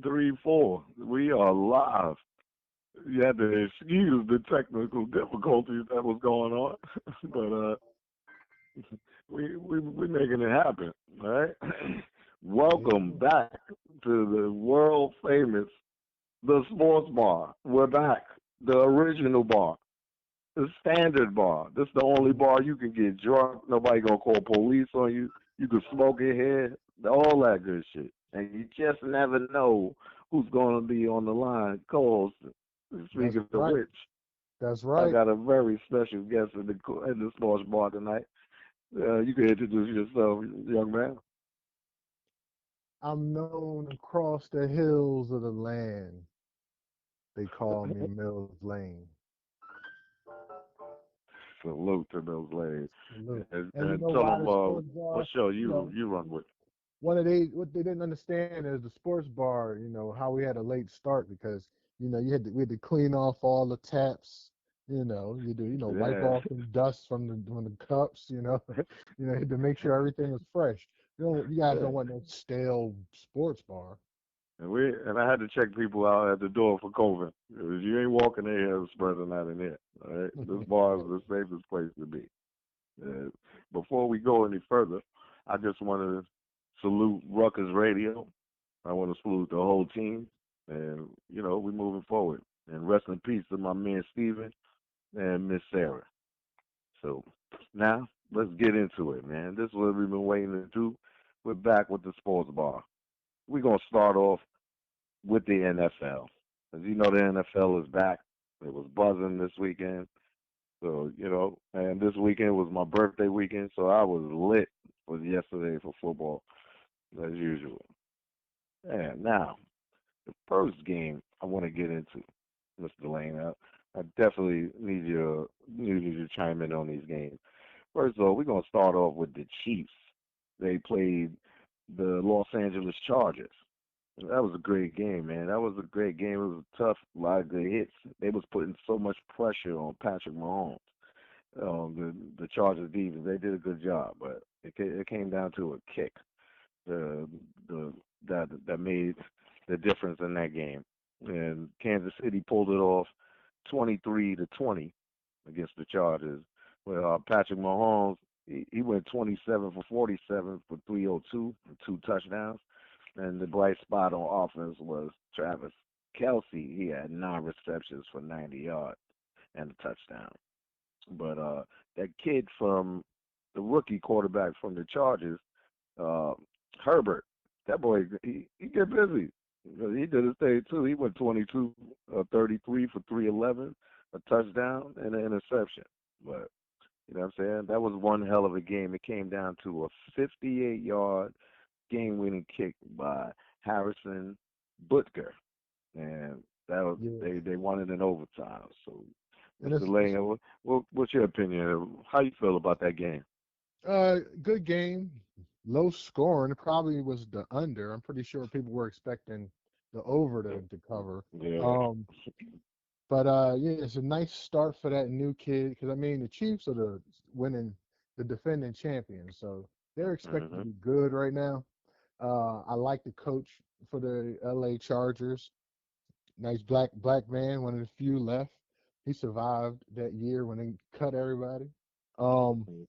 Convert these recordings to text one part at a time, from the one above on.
3, 4. We are live. You had to excuse the technical difficulties that was going on, but we making it happen. All right. Welcome Yeah, back to the world famous the sports bar. We're back. The original bar. The standard bar. This is the only bar you can get drunk. Nobody gonna call police on you. You can smoke in here. All that good shit. And you just never know who's gonna be on the line. Calls. that's Speaking of right. which, That's I right. got a very special guest in the sports bar tonight. You can introduce yourself, young man. I'm known across the hills of the land. They call me Mills Lane. Salute to those ladies. Salute. And you And know tell why them the sports what bar? show You know, you run with. what they didn't understand is the sports bar. You know how we had a late start because we had to clean off all the taps. Wipe Yeah. off the dust from the cups. you had to make sure everything was fresh. You guys don't Yeah. want no stale sports bar. And I had to check people out at the door for COVID. 'Cause you ain't walking in here spreading that in here. All right, this bar is the safest place to be. Uh, Before we go any further, I just want to salute Ruckus Radio. I want to salute the whole team, and we're moving forward. And rest in peace to my man Steven and Miss Sarah. So now let's get into it, man. This is what we've been waiting to do. We're back with the sports bar. We're gonna start off with the NFL. As you know, the NFL is back. It was buzzing this weekend. So, and this weekend was my birthday weekend, so I was lit for yesterday for football, as usual. And now, the first game I want to get into, Mr. Lane, I definitely need you to chime in on these games. First of all, we're going to start off with the Chiefs. They played the Los Angeles Chargers. That was a great game, man. That was a great game. It was a tough, lot of good hits. They was putting so much pressure on Patrick Mahomes. The Chargers defense, they did a good job, but it came down to a kick. The that made the difference in that game. And Kansas City pulled it off 23-20 against the Chargers. Well, Patrick Mahomes, he went 27 for 47 for 302 and 2 touchdowns. And the bright spot on offense was Travis Kelsey. He had 9 receptions for 90 yards and a touchdown. But that kid from the rookie quarterback from the Chargers, uh, Herbert, that boy, he get busy. He did his thing too. He went 22, 33 for 311, a touchdown and an interception. But you know what I'm saying? That was one hell of a game. It came down to a 58-yard game-winning kick by Harrison Butker, and that was Yeah, they won it in overtime. So, and Mr. it's Lane, what's your opinion? How you feel about that game? good game, low scoring. It probably was the under. I'm pretty sure people were expecting the over to cover. Yeah. Um, but yeah, it's a nice start for that new kid because I mean the Chiefs are the defending champions, so they're expected to Hmm. be good right now. I like the coach for the LA Chargers. Nice black man, one of the few left. He survived that year when they cut everybody. Um,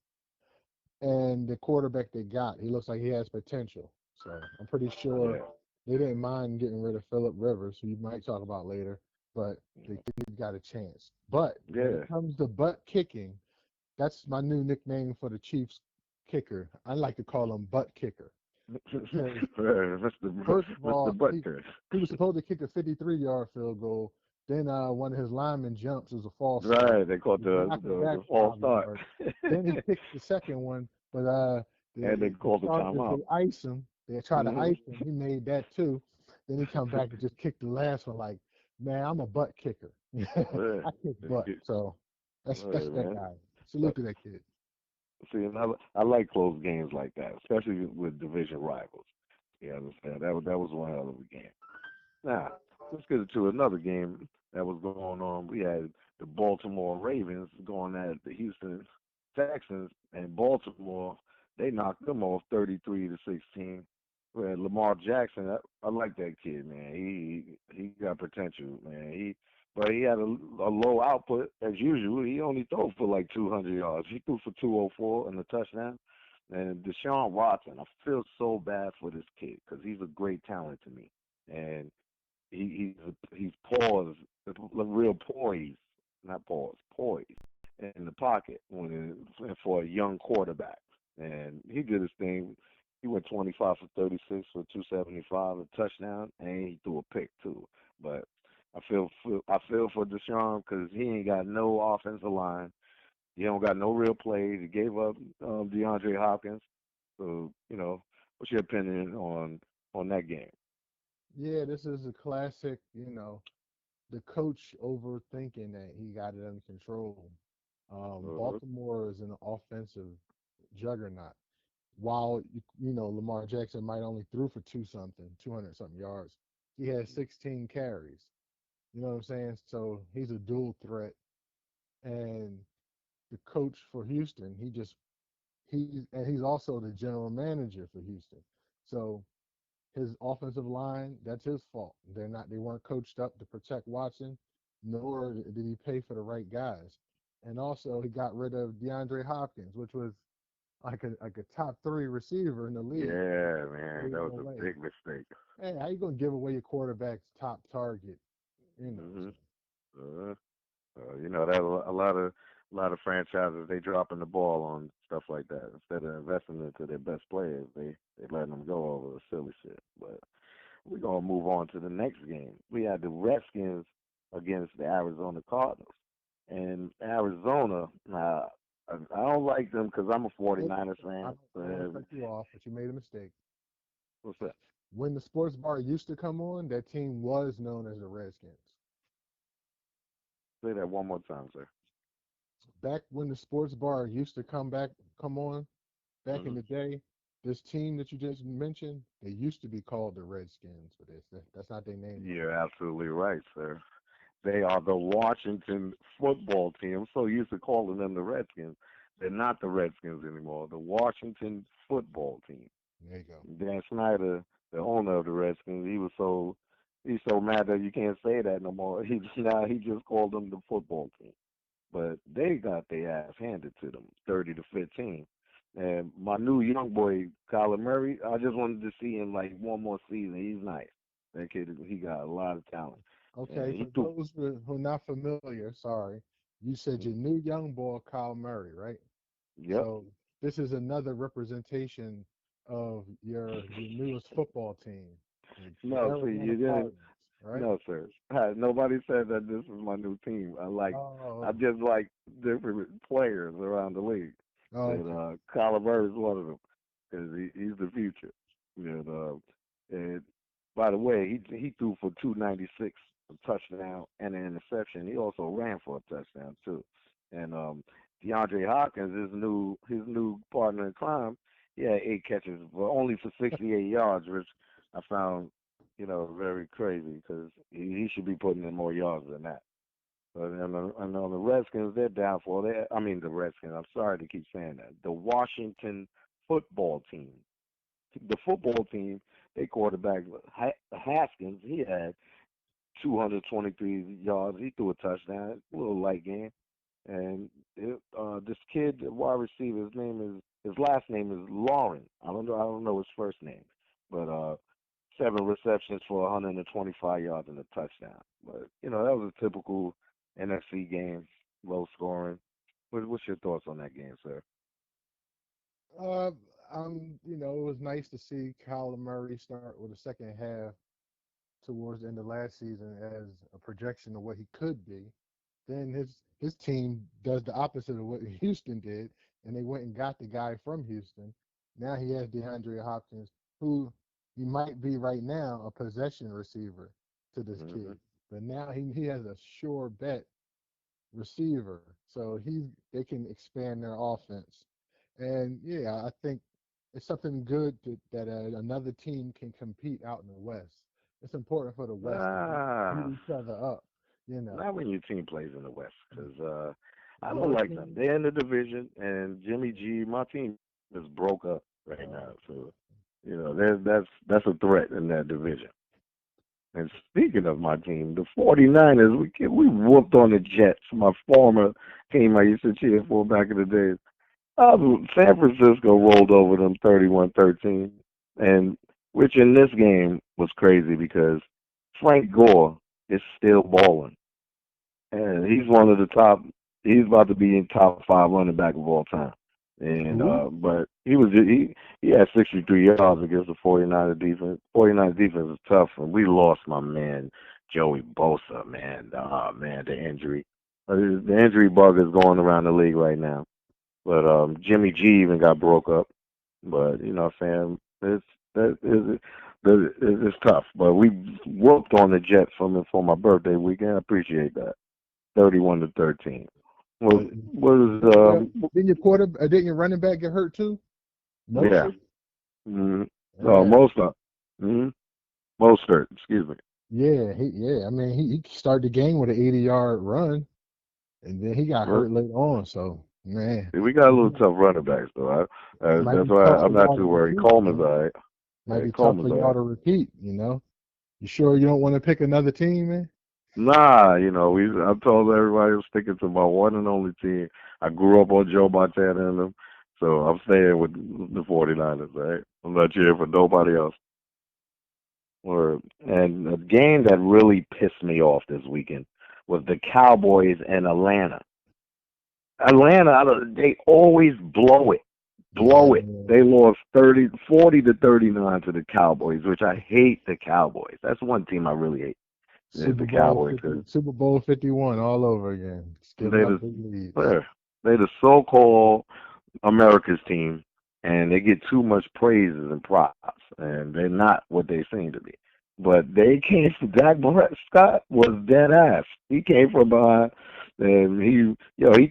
and the quarterback they got, he looks like he has potential. So I'm pretty sure Yeah. they didn't mind getting rid of Philip Rivers, who you might talk about later, but they think he's got a chance. But when it Yeah. comes to butt kicking, that's my new nickname for the Chiefs kicker. I like to call him butt kicker because first of Mr. all, Butker. he was supposed to kick a 53-yard field goal. Then one of his lineman jumps as a false start. Right. They called He the knocked it the, back the false 5 yards. start. Then he kicked the second one, but And they the called the Chargers timeout. they ice him. They tried to Hmm. ice him. He made that too. Then he come back and just kicked the last one. Like, man, I'm a butt kicker. Yeah. I kick butt. So that's Right, that man. guy. Salute to that kid. See, and I like close games like that, especially with division rivals. You understand? That was one hell of a game. Now, let's get into another game that was going on. We had the Baltimore Ravens going at the Houston Texans, and Baltimore, they knocked them off 33-16. Well, Lamar Jackson, I like that kid, man. He got potential, man. But he had a low output as usual. He only threw for like 200 yards. He threw for 204 and a touchdown. And Deshaun Watson, I feel so bad for this kid because he's a great talent to me, and he's poised, real poised, not paused, poised in the pocket for a young quarterback. And he did his thing. He went 25 for 36 for 275, a touchdown, and he threw a pick too. But I feel for Deshaun because he ain't got no offensive line. He don't got no real plays. He gave up DeAndre Hopkins. So what's your opinion on that game? Yeah, this is a classic, the coach overthinking that he got it under control. Uh-huh. Baltimore is an offensive juggernaut. While Lamar Jackson might only threw for 200 something yards, he had 16 carries. You know what I'm saying? So he's a dual threat, and the coach for Houston, he's also the general manager for Houston. So his offensive line, that's his fault. They weren't coached up to protect Watson, nor did he pay for the right guys. And also he got rid of DeAndre Hopkins, which was like a top three receiver in the league. Yeah, man, Gave that him was away. a big mistake. Hey, how you gonna give away your quarterback's top target? Hmm. So That a lot of franchises they dropping the ball on stuff like that instead of investing into their best players. They letting them go over the silly shit. But we're gonna move on to the next game. We had the Redskins against the Arizona Cardinals, and Arizona. I don't like them because I'm a Hold 49ers on. fan. I don't want to cut you off, but you made a mistake. What's that? When the sports bar used to come on, that team was known as the Redskins. Say that one more time, sir. Back when the sports bar used to come on, back in Hmm. the day, this team that you just mentioned, they used to be called the Redskins, but that's not their name no You're more. absolutely right, sir. They are the Washington football team. I'm so used to calling them the Redskins. They're not the Redskins anymore. The Washington football team. There you go. Dan Snyder, the owner of the Redskins, he's so mad that you can't say that no more. He just called them the football team. But they got their ass handed to them, 30-15. And my new young boy, Kyler Murray, I just wanted to see him like one more season. He's nice. That kid, he got a lot of talent. Okay, And for he threw. those who are not familiar, sorry, you said your new young boy, Kyle Murray, right? Yep. So this is another representation of your newest football team, the No, see, Arizona you didn't. Cardinals, right? No, sir. Nobody said that this is my new team. I Oh, just like different players around the league. And okay. Kyler Murray is one of them because he's the future. And by the way, he threw for 296, a touchdown and an interception. He also ran for a touchdown too. And DeAndre Hopkins, his new partner in crime, he had 8 catches, but only for 68 yards, which I found very crazy because he should be putting in more yards than that. But on the Redskins, they're down for I mean the Redskins. I'm sorry to keep saying that. The Washington football team, the football team, they quarterback Haskins. He had 223 yards. He threw a touchdown. A little light game. And this kid, the wide receiver, his last name is Lauren. I don't know his first name, but 7 receptions for 125 yards and a touchdown. But that was a typical NFC game, low scoring. What's your thoughts on that game, sir? Uh, it was nice to see Kyler Murray start with the second half towards the end of last season as a projection of what he could be. Then his team does the opposite of what Houston did, and they went and got the guy from Houston. Now he has DeAndre Hopkins, who he might be right now a possession receiver to this Hmm. kid, but now he has a sure bet receiver, so they can expand their offense. And yeah, I think it's something good that another team can compete out in the West. It's important for the West to beat Ah, each other up, you know. not when your team plays in the West, because I don't Your like them. team, They're in the division, and Jimmy G, my team is broke up right uh, now. So That's a threat in that division. And speaking of my team, the 49ers, we whooped on the Jets, my former team I used to cheer for back in the days. San Francisco rolled over them 31-13, and which in this game was crazy because Frank Gore is still balling, and he's one of the top. He's about to be in top five running back of all time. And Who? but he had 63 yards against the 49er defense. 49er defense is tough, and we lost my man Joey Bosa. Man, man, the injury. The injury bug is going around the league right now. But Jimmy G even got broke up. But what I'm saying, it's tough. But we whooped on the Jets for my birthday weekend. I appreciate that. 31-13. But Was well, didn't your running back get hurt too? yeah. Motion? Mm-hmm. Oh, Yeah. mm-hmm. Mostert, excuse me. Yeah. I mean, he started the game with an 80-yard run, and then he got Well, hurt later on. So man, we got a little it tough running backs though. might That's be why tough for I'm not y'all to too worried. repeat. Coleman's all right. Might Yeah, be tough for Coleman's all y'all right. to repeat. You sure you don't want to pick another team, man? Nah, I told everybody I'm sticking to my one and only team. I grew up on Joe Montana and them, so I'm staying with the 49ers, right? I'm not cheering for nobody else. And a game that really pissed me off this weekend was the Cowboys and Atlanta. They always blow it. Yeah. They lost 40-39 to the Cowboys, which I hate the Cowboys. That's one team I really hate, is Super the Bowl Cowboys. 50, Super Bowl 51 all over again. Just giving They up the big leads. yeah, they the so-called America's team, and they get too much praises and props, and they're not what they seem to be. But they came from Dak Prescott was dead ass. He came from behind, and he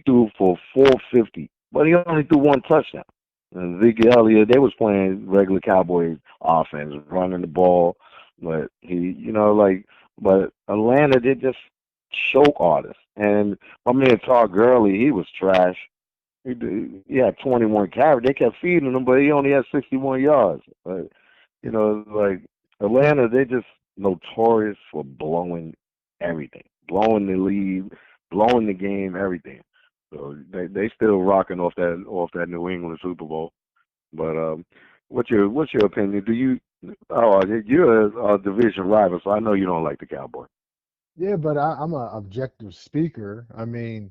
threw for 450, but he only threw one touchdown. And Zeke Elliott, they was playing regular Cowboys offense, running the ball, but but Atlanta, they just choke artists. And my man Todd Gurley, he was trash. He had 21 carries. They kept feeding him, but he only had 61 yards. But, like Atlanta, they just notorious for blowing everything, blowing the lead, blowing the game, everything. So they still rocking off that New England Super Bowl. But what's your opinion? You're a division rival, so I know you don't like the Cowboys. Yeah, but I'm an objective speaker. I mean,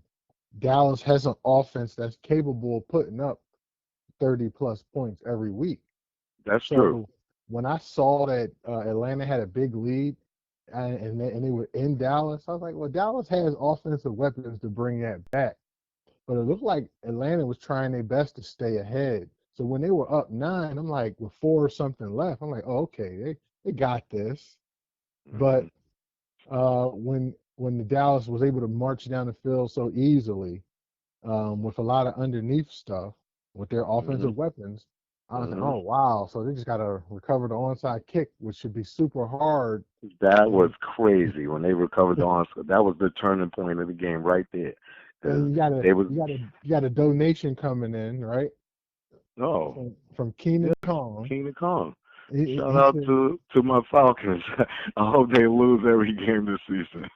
Dallas has an offense that's capable of putting up 30 plus points every week. That's true. So when I saw that Atlanta had a big lead and they were in Dallas, I was like, well, Dallas has offensive weapons to bring that back. But it looked like Atlanta was trying their best to stay ahead. So when they were up 9, I'm like, with 4 or something left, I'm like, oh, okay, they got this. Hmm. But when the Dallas was able to march down the field so easily, with a lot of underneath stuff with their Hmm. offensive weapons, I was like, Hmm. oh wow! So they just got to recover the onside kick, which should be super hard That was when crazy when they recovered the onside. That was the turning point of the game right there, because and you got a they was you got a donation coming in, right, no, from yeah, Keenan Kong. King of Kong. Shout He out said to my Falcons. I hope they lose every game this season.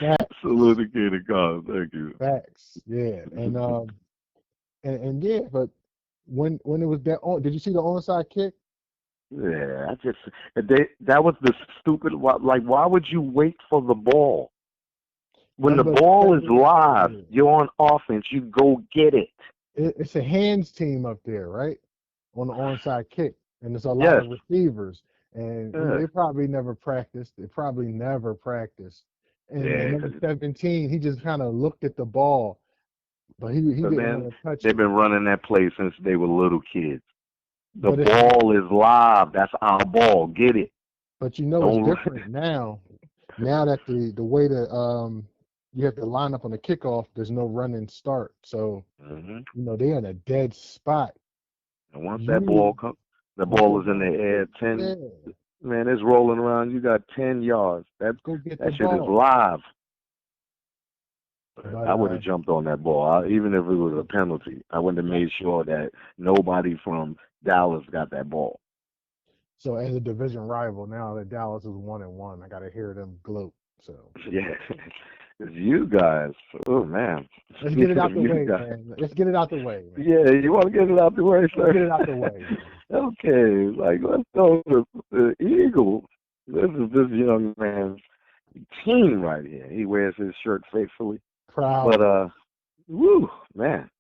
facts, Salute to King of Kong. Thank you. facts, yeah, and yeah, but when it was that on, did you see the onside kick? Yeah, that was the stupid. Like, why would you wait for the ball? When the But ball is because live, yeah. you're on offense. You go get it. It's a hands team up there, right? On the onside kick, and there's a lot Yes. of receivers, and Yeah. they probably never practiced. They probably never practiced. And Yeah. number 17, he just kind of looked at the ball, but he But didn't man, want to touch they've it. been running that play since they were little kids. The But ball is live. That's our ball. Get it. it's Don't. different now. Now that the way that you have to line up on the kickoff, there's no run and start, so Hmm. they're in a dead spot. And once You the once ball that is in the ball, air. yeah, 10. Man, it's rolling around. You got 10 yards. go get the That shit is ball. live. But But I would have jumped on that ball, even if it was a penalty. I would have made sure that nobody from Dallas got that ball. So as a division rival, now that Dallas is 1-1, I gotta hear them gloat. So Yeah, it's you guys. Oh man, let's get it speaking out of the you way, guys, man. Let's get it out the way, man. yeah, you want to get it out the way, Let's sir? get it out the way, man. Okay, like let's go to the Eagles. This is this young man's team right here. He wears his shirt faithfully, but Proudly. woo, man,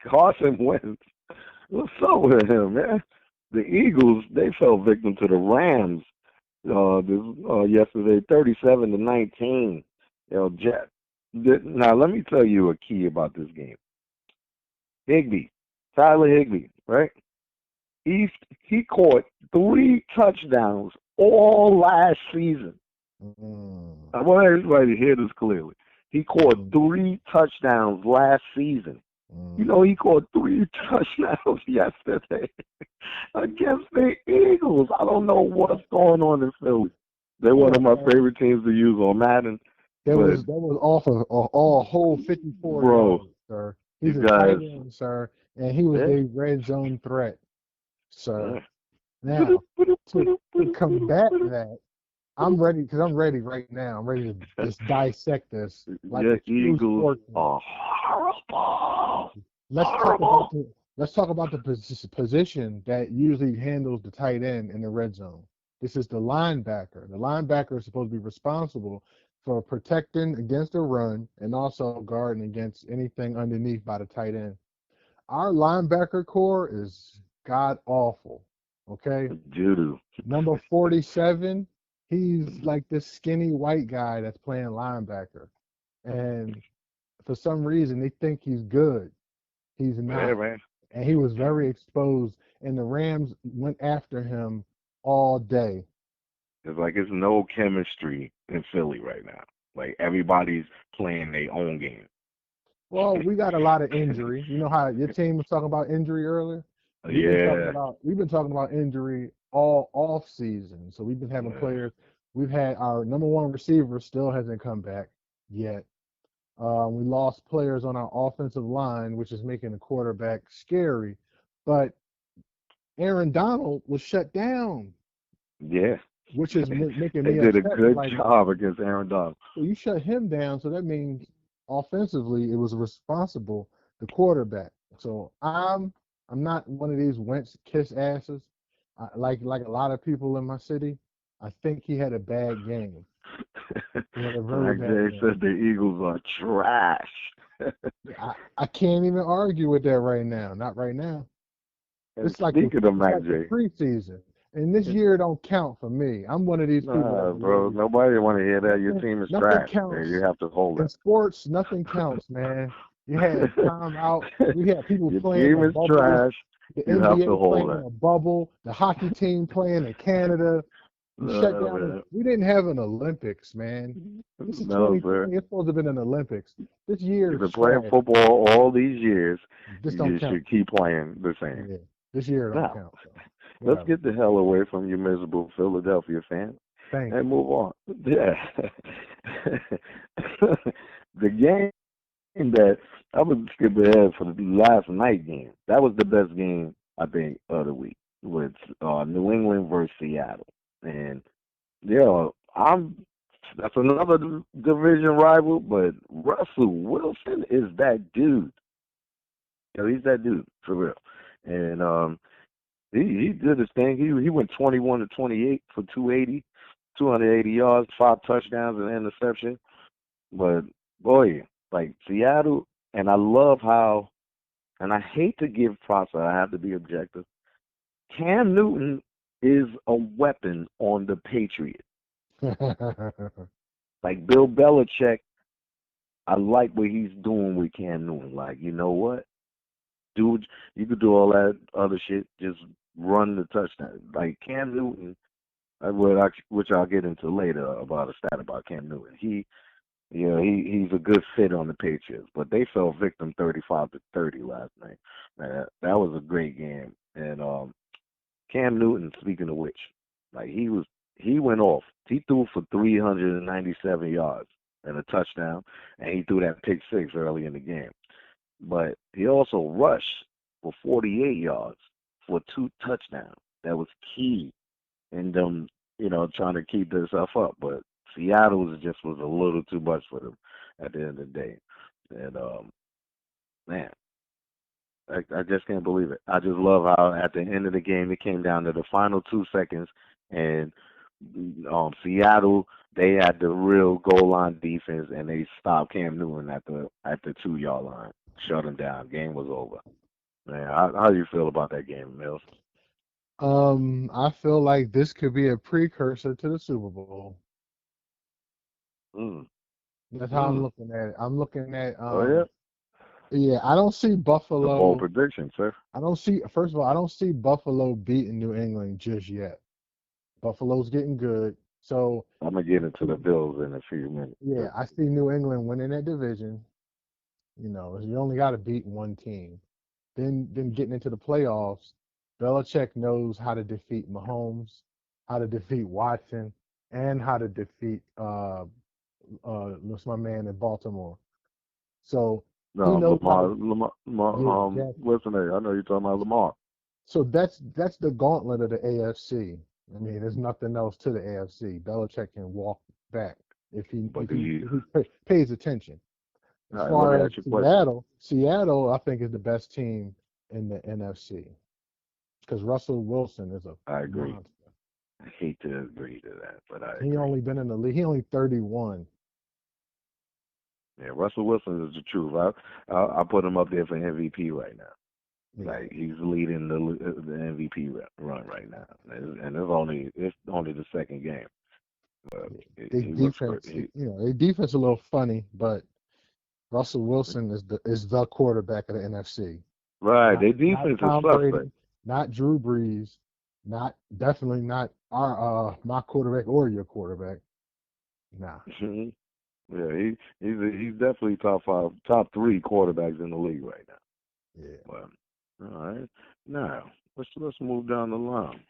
Carson Wentz. What's up with him, man? The Eagles, they fell victim to the Rams yesterday, 37-19. Jet. Now let me tell you a key about this game. Higbee, Tyler Higbee, right? He he caught 3 touchdowns all last season. Mm, I want everybody to hear this clearly. He caught mm, 3 touchdowns last season. You mm. know, he caught 3 touchdowns yesterday against the Eagles. I don't know what's going on in Philly. They're one Yeah, of my man. favorite teams to use on Madden, That but was that was off of all whole 54 bro, yards, sir. you He's a tight guys, end, sir, and he was yeah, the red zone threat, sir. yeah. Now, to combat that, I'm ready because I'm ready right now. I'm ready to just dissect this like Your a true Eagles sportsman. are horrible, Let's talk about horrible. the position that usually handles the tight end in the red zone. This is the linebacker. The linebacker is supposed to be responsible for protecting against the run and also guarding against anything underneath by the tight end. Our linebacker core is god awful. Okay. Judo. Number 47, he's like this skinny white guy that's playing linebacker. And for some reason, they think he's good. He's Yeah, not. man. And he was very exposed. And the Rams went after him all day. It's like it's no chemistry in Philly right now. Like everybody's playing their own game. Well, we got a lot of injury. You know how your team was talking about injury earlier? Yeah. We've been talking about injury all off season. So we've been having Yeah. players. We've had our number one receiver still hasn't come back yet. We lost players on our offensive line, which is making the quarterback scary. But Aaron Donald was shut down, Yeah. which is making They me did a upset. good Like, job against Aaron Donald. well, you shut him down, so that means offensively it was responsible the quarterback. So I'm not one of these Wentz kiss asses. Like a lot of people in my city, I think he had a bad game. He had a very Black bad Jay game. said the Eagles are trash. I can't even argue with that right now. Not right now. And speaking of It's Mac like the J, preseason, and this year don't count for me. I'm one of these people that nah, bro, believes nobody want to hear that. Your team is nothing trash. Man, you counts have to hold in it. sports. Nothing counts, man. You had timeout. We had people Your playing in team a is bubble. trash. The You have to NBA hold playing in it. a bubble. The hockey team playing in Canada. You shut down. Man. We didn't have an Olympics, man. This is No, sir. 2020. It's supposed to have been an Olympics. This year You've is been playing trash. football all these years. This don't You count. should keep playing the same. Yeah, this year don't Now, count. So let's whatever. get the hell away from you miserable Philadelphia fans Thank and you. move on. Yeah. The game that I would skip ahead for the last night game. That was the best game I think of the week with New England versus Seattle. And yeah, I'm that's another division rival, but Russell Wilson is that dude. He's that dude for real. And he did his thing. He went 21-28 for 280 yards, 5 touchdowns, and an interception. But boy, like Seattle, and I love how, and I hate to give props, but I have to be objective. Cam Newton is a weapon on the Patriots. Like Bill Belichick, I like what he's doing with Cam Newton. Like, you know what? Dude, you could do all that other shit. Just run the touchdown. Like Cam Newton, which I'll get into later about a stat about Cam Newton. He's a good fit on the Patriots, but they fell victim 35-30 last night. Man, that was a great game. And Cam Newton, speaking of which, like he went off. He threw for 397 yards and a touchdown, and he threw that pick six early in the game. But he also rushed for 48 yards for 2 touchdowns. That was key. and them, trying to keep themselves up. But Seattle was a little too much for them at the end of the day. And man, I just can't believe it. I just love how at the end of the game it came down to the final 2 seconds, and Seattle, they had the real goal line defense, and they stopped Cam Newton at the 2 yard line, shut him down. Game was over. Man, how do you feel about that game, Mills? I feel like this could be a precursor to the Super Bowl. Mm, That's how I'm mm. looking at it. I'm looking at Oh yeah, yeah, I don't see the bold Buffalo. prediction, sir. I don't see first of all, I don't see Buffalo beating New England just yet. Buffalo's getting good. So I'm gonna get into the Bills in a few minutes. yeah, I see New England winning that division. You only got to beat one team. Then getting into the playoffs, Belichick knows how to defeat Mahomes, how to defeat Watson, and how to defeat what's my man in Baltimore. So he No, knows how to Lamar, yeah, exactly. what's the name? I know you're talking about Lamar, So that's the gauntlet of the AFC. I mean, there's nothing else to the AFC. Belichick can walk back if he but if do he you? if he pays attention. As All right, let me far as ask you a question. Seattle, I think is the best team in the NFC because Russell Wilson is a I agree. monster. I hate to agree to that, but I He agree. only been in the league. He only 31. Yeah, Russell Wilson is the truth. I put him up there for MVP right now. Yeah, Like he's leading the MVP run right now, and it's only the second game, but yeah. They he looks great. defense, their defense a little funny, but Russell Wilson is the quarterback of the NFC. Right, Not their not defense is Tom suspect. Brady, not Drew Brees, not definitely not our my quarterback or your quarterback. Nah. Yeah, he's definitely top five, top three quarterbacks in the league right now. Yeah. But all right, now let's move down the line.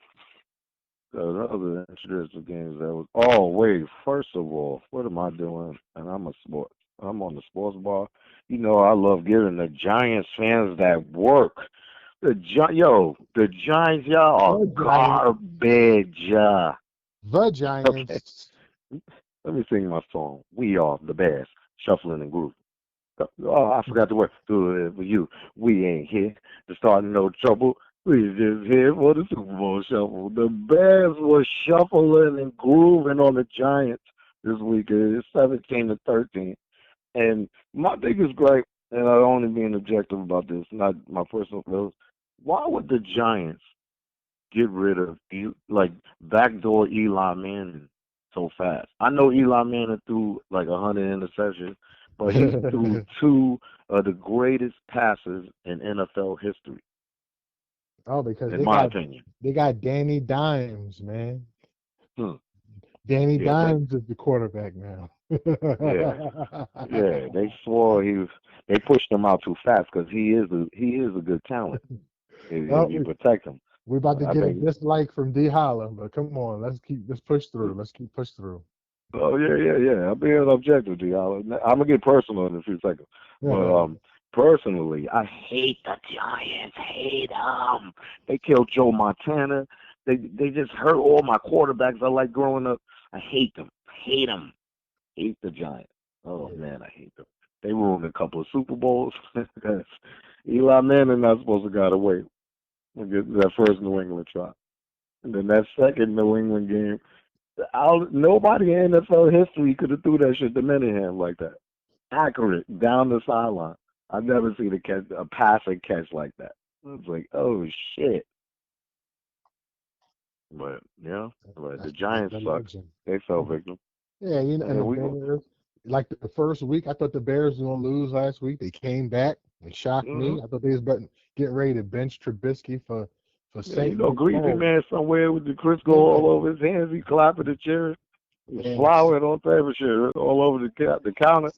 The other interesting games that was. Oh wait, first of all, what am I doing? And I'm on the sports bar. I love giving the Giants fans that work. The Giants, y'all are The Giants. garbage. The Okay, Giants. let me sing my song. We are the Bears, shuffling and grooving. Oh, I forgot the word. Do it for you. We ain't here to start no trouble. We just here for the Super Bowl shuffle. The Bears were shuffling and grooving on the Giants this weekend. It's 17-13. And my biggest gripe, and I'm only being objective about this, not my personal feelings. Why would the Giants get rid of like backdoor Eli Manning so fast? I know Eli Manning threw like 100 interceptions, but he threw two of the greatest passes in NFL history, Oh, because in my opinion. they got Danny Dimes, man. Hmm. Danny Yeah, but Dimes is the quarterback now. yeah, yeah, they swore he was. They pushed him out too fast because he is a good talent if Oh, you protect him. we're about But to I get a think. dislike from D Holla, but come on, let's push through. Let's keep push through. Oh yeah, yeah, yeah. I'm being objective, Diallo. I'm gonna get personal in a few seconds, but personally, I hate the Giants. Hate them. They killed Joe Montana. They just hurt all my quarterbacks I like growing up. I hate them. Hate them. Hate the Giants. Oh Yeah. man, I hate them. They ruined a couple of Super Bowls. Eli Manning not supposed to got away and get that first New England try, and then that second New England game. Nobody in NFL history could have threw that shit to Manningham like that. Accurate down the sideline. I've never seen a pass and catch like that. It's like, oh shit. But yeah, but the That's Giants the suck. legend. They fell victim. Yeah, and And the we go. Bears, like the first week, I thought the Bears were gonna lose last week. They came back and shocked Hmm. me. I thought they was getting ready to bench Trubisky for Yeah, Saint Nick Greasy Foles. man somewhere with the Crisco Yeah, all over his hands. He clapping the chair, and flour and all type of shit all over the counter.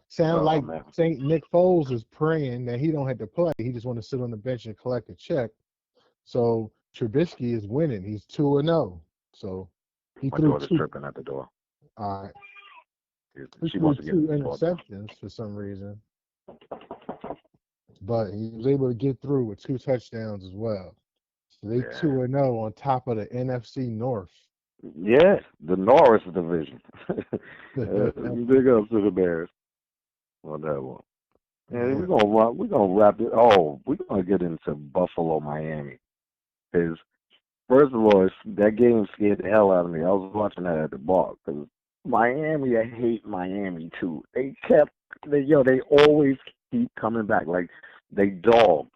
sound Oh like man, Saint Nick Foles is praying that he don't have to play. He just want to sit on the bench and collect a check. So Trubisky is winning. He's 2-0. So he my threw daughter's two. tripping at the door. Uh, he She threw wants to get in two the store now. interceptions for some reason, but he was able to get through with two touchdowns as well. So they Yeah. 2-0 on top of the NFC North. Yeah, the Norris division. Big ups to the Bears on that one. And Yeah. we're gonna wrap it. Oh, we're gonna get into Buffalo, Miami. Because first of all, that game scared the hell out of me. I was watching that at the bar because Miami, I hate Miami too. They always keep coming back like they dogs.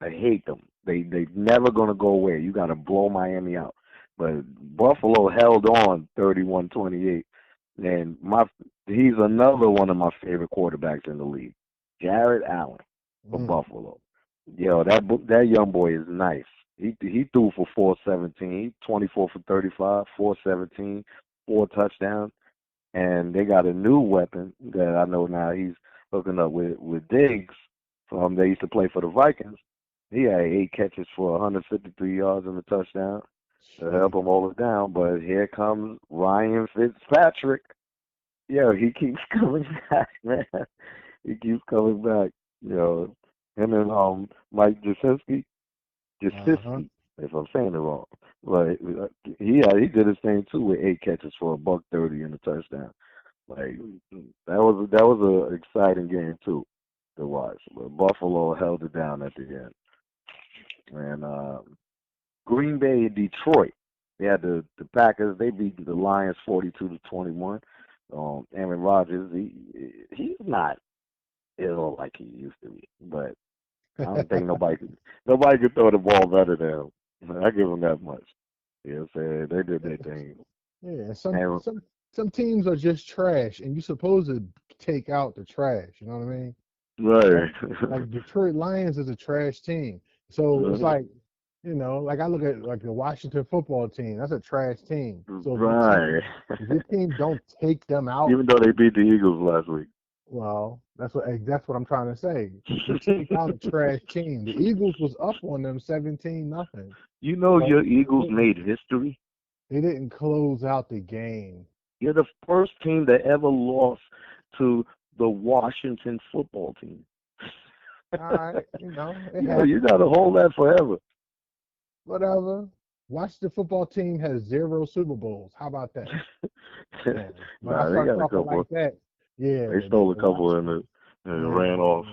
I hate them. They never gonna go away. You gotta blow Miami out. But Buffalo held on 31-28, and he's another one of my favorite quarterbacks in the league, Jared Allen for Mm. Buffalo. That young boy is nice. He threw for 417, 24 for 35, 417, 4 touchdowns, and they got a new weapon that I know now. He's hooking up with Diggs from they used to play for the Vikings. He had 8 catches for 153 yards and a touchdown to help Jeez. him hold it down. But here comes Ryan Fitzpatrick. Yeah, he keeps coming back, man. He keeps coming back. Him and Mike Uh-huh. Gesicki, if I'm saying it wrong. But he did his thing too with 8 catches for a buck 30 and a touchdown. Like that was a exciting game too to watch. But Buffalo held it down at the end. And Green Bay and Detroit. They had the Packers. They beat the Lions 42-21. Aaron Rodgers, he's not ill like he used to be, but I don't think nobody could throw the ball better than him. I give him that much. You know what I'm saying? They did their thing. Yeah, some And some some teams are just trash, and you're supposed to take out the trash. You know what I mean? Like right. like Detroit Lions is a trash team. So it's like, like I look at like the Washington football team. That's a trash team. So Right. if your team don't take them out, Even though they beat the Eagles last week. well, that's what I'm trying to say. Just take out a trash team. The Eagles was up on them 17-0, You know but your they Eagles didn't made history. they didn't close out the game. You're the first team that ever lost to the Washington football team. All right, it You happened. gotta hold that forever. Whatever. Washington football team has 0 Super Bowls. How about that? Yeah. When I Nah, they start got a talking couple. like that, yeah, They stole a the couple Washington. and Yeah, ran off.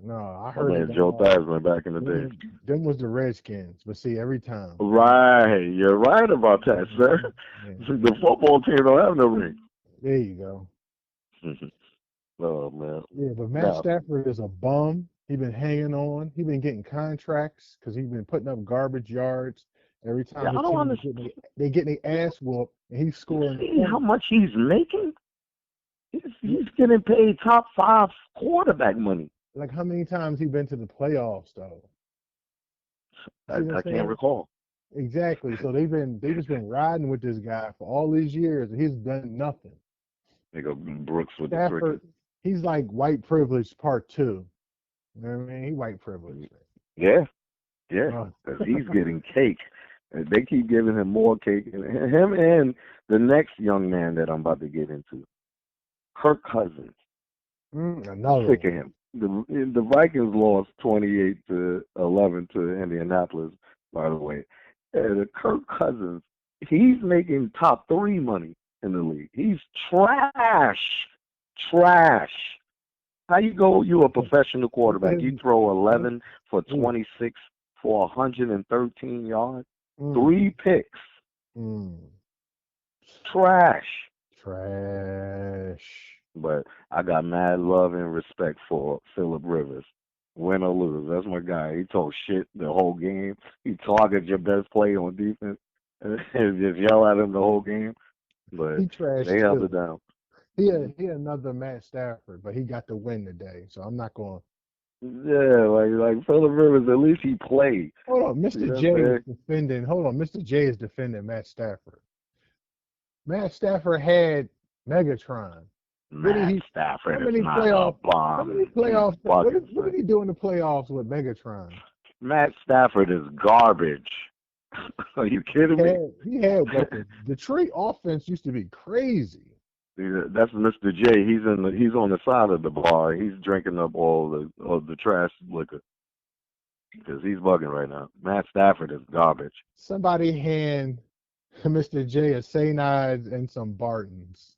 no, I My heard of man them Joe all. Theismann back in the day. Them was the Redskins. But see, every time. Right, you're right about that, sir. Mhm. Yeah, The football team don't have no ring. there you go. Oh man. Yeah, but Matt Now, Stafford is a bum. He been hanging on. He been getting contracts because he been putting up garbage yards. Every yeah, time I his don't team is understand. getting their ass whooped, and he's You scoring see how points. much he's making? Yeah, He's getting paid top five quarterback money. like how many times he been to the playoffs though? You see what I'm I can't saying? recall. Exactly. So they just been riding with this guy for all these years, and he's done nothing. They go Brooks with the Stafford, cricket. he's like white privilege part two. You know what I mean? He white privilege. Yeah, yeah, Uh, because he's getting cake. And they keep giving him more cake. And him and the next young man that I'm about to get into, Kirk Cousins. I'm another sick of one. him. The Vikings lost 28-11 to Indianapolis, by the way. And Kirk Cousins, he's making top three money in the league. He's trash, trash. How you a professional quarterback? You throw 11 for Mm, 26 for 113 yards, mm, 3 picks. mm. Trash. Trash. But I got mad love and respect for Philip Rivers. Win or lose, that's my guy. He told shit the whole game. He targeted your best player on defense and just yell at him the whole game. But He trash they held it too. down. He another Matt Stafford, but he got the win today. So I'm not going. Yeah, like Philip Rivers, at least he played. Hold on, You Mr. know what J I'm is saying? defending. Hold on, Mr. J is defending Matt Stafford. Matt Stafford had Megatron. What did Matt he? How Stafford is many not a playoff? How many bomb. You playoffs? bugging, What did son. he do in the playoffs with Megatron? Matt Stafford is garbage. Are you kidding me? He had weapons. Detroit offense used to be crazy. Yeah, that's Mr. J. He's on the side of the bar. He's drinking up all the trash liquor. because he's bugging right now. Matt Stafford is garbage. Somebody hand Mr. J a Saints and some Bartons.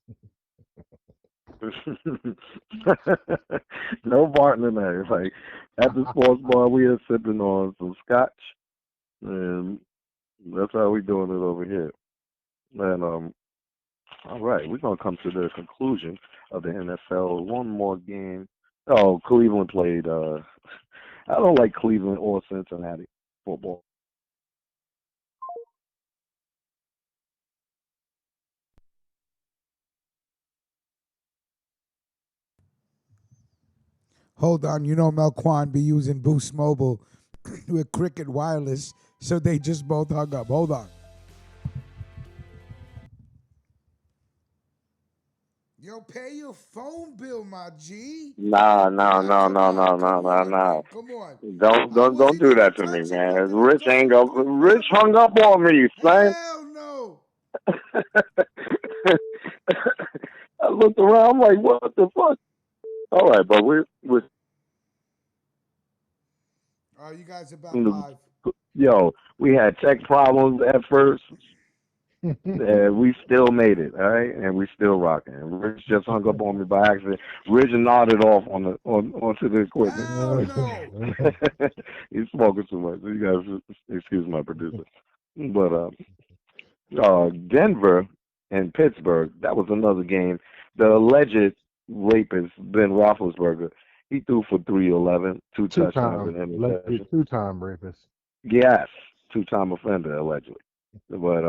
No Barton in there. Like at the sports bar, we are sipping on some scotch, and that's how we doing it over here. And all right, we're gonna come to the conclusion of the NFL. One more game. Oh, Cleveland played. I don't like Cleveland or Cincinnati football. Hold on, you know Melquan be using Boost Mobile with Cricket Wireless, so they just both hung up. Hold on. Yo, pay your phone bill, my G. Nah, nah, Nah, nah, come nah, on, nah, nah, come nah, on, nah. man, come on. Don't I don't don't wasn't do even that to me, touching man. nothing. I'm Rich talking ain't to go. Melquan. Rich hung up on me, son. Hell no. I looked around. I'm like, what the fuck? All right, but we're All right, you guys are back live. yo. We had tech problems at first, and we still made it. All right, and we still rocking. Rich just hung up on me by accident. Rich nodded off onto the equipment. Hell no. He's smoking too much. You guys excuse my producer. But Denver and Pittsburgh, that was another game. The alleged rapist, Ben Roethlisberger, he threw for 311, two touchdowns and interception. Two-time rapist. Yes, two-time offender, allegedly. But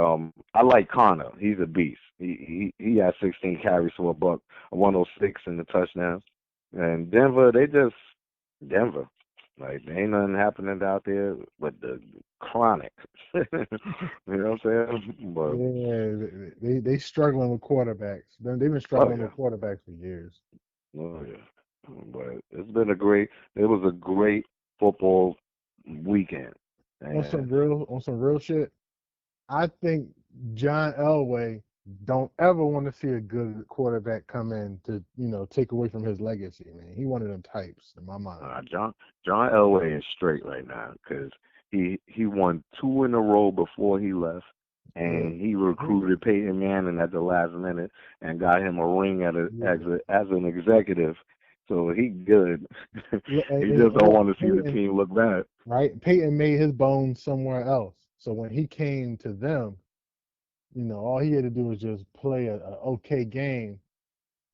I like Connor. He's a beast. He had 16 carries for a buck, a 106 in the touchdown. And Denver, Denver. Like there ain't nothing happening out there but the chronic. You know what I'm saying? But Yeah, they struggling with quarterbacks. They've been oh struggling yeah, with quarterbacks for years. oh yeah. But it was a great football weekend. And On some real shit, I think John Elway don't ever want to see a good quarterback come in to, take away from his legacy, man. He one of them types in my mind. John Elway is straight right now because he won two in a row before he left, Yeah. and he recruited Peyton Manning at the last minute and got him a ring as an executive. So he good. He just don't want to see the team look bad. Right? Peyton made his bones somewhere else. So when he came to them, all he had to do was just play a okay game,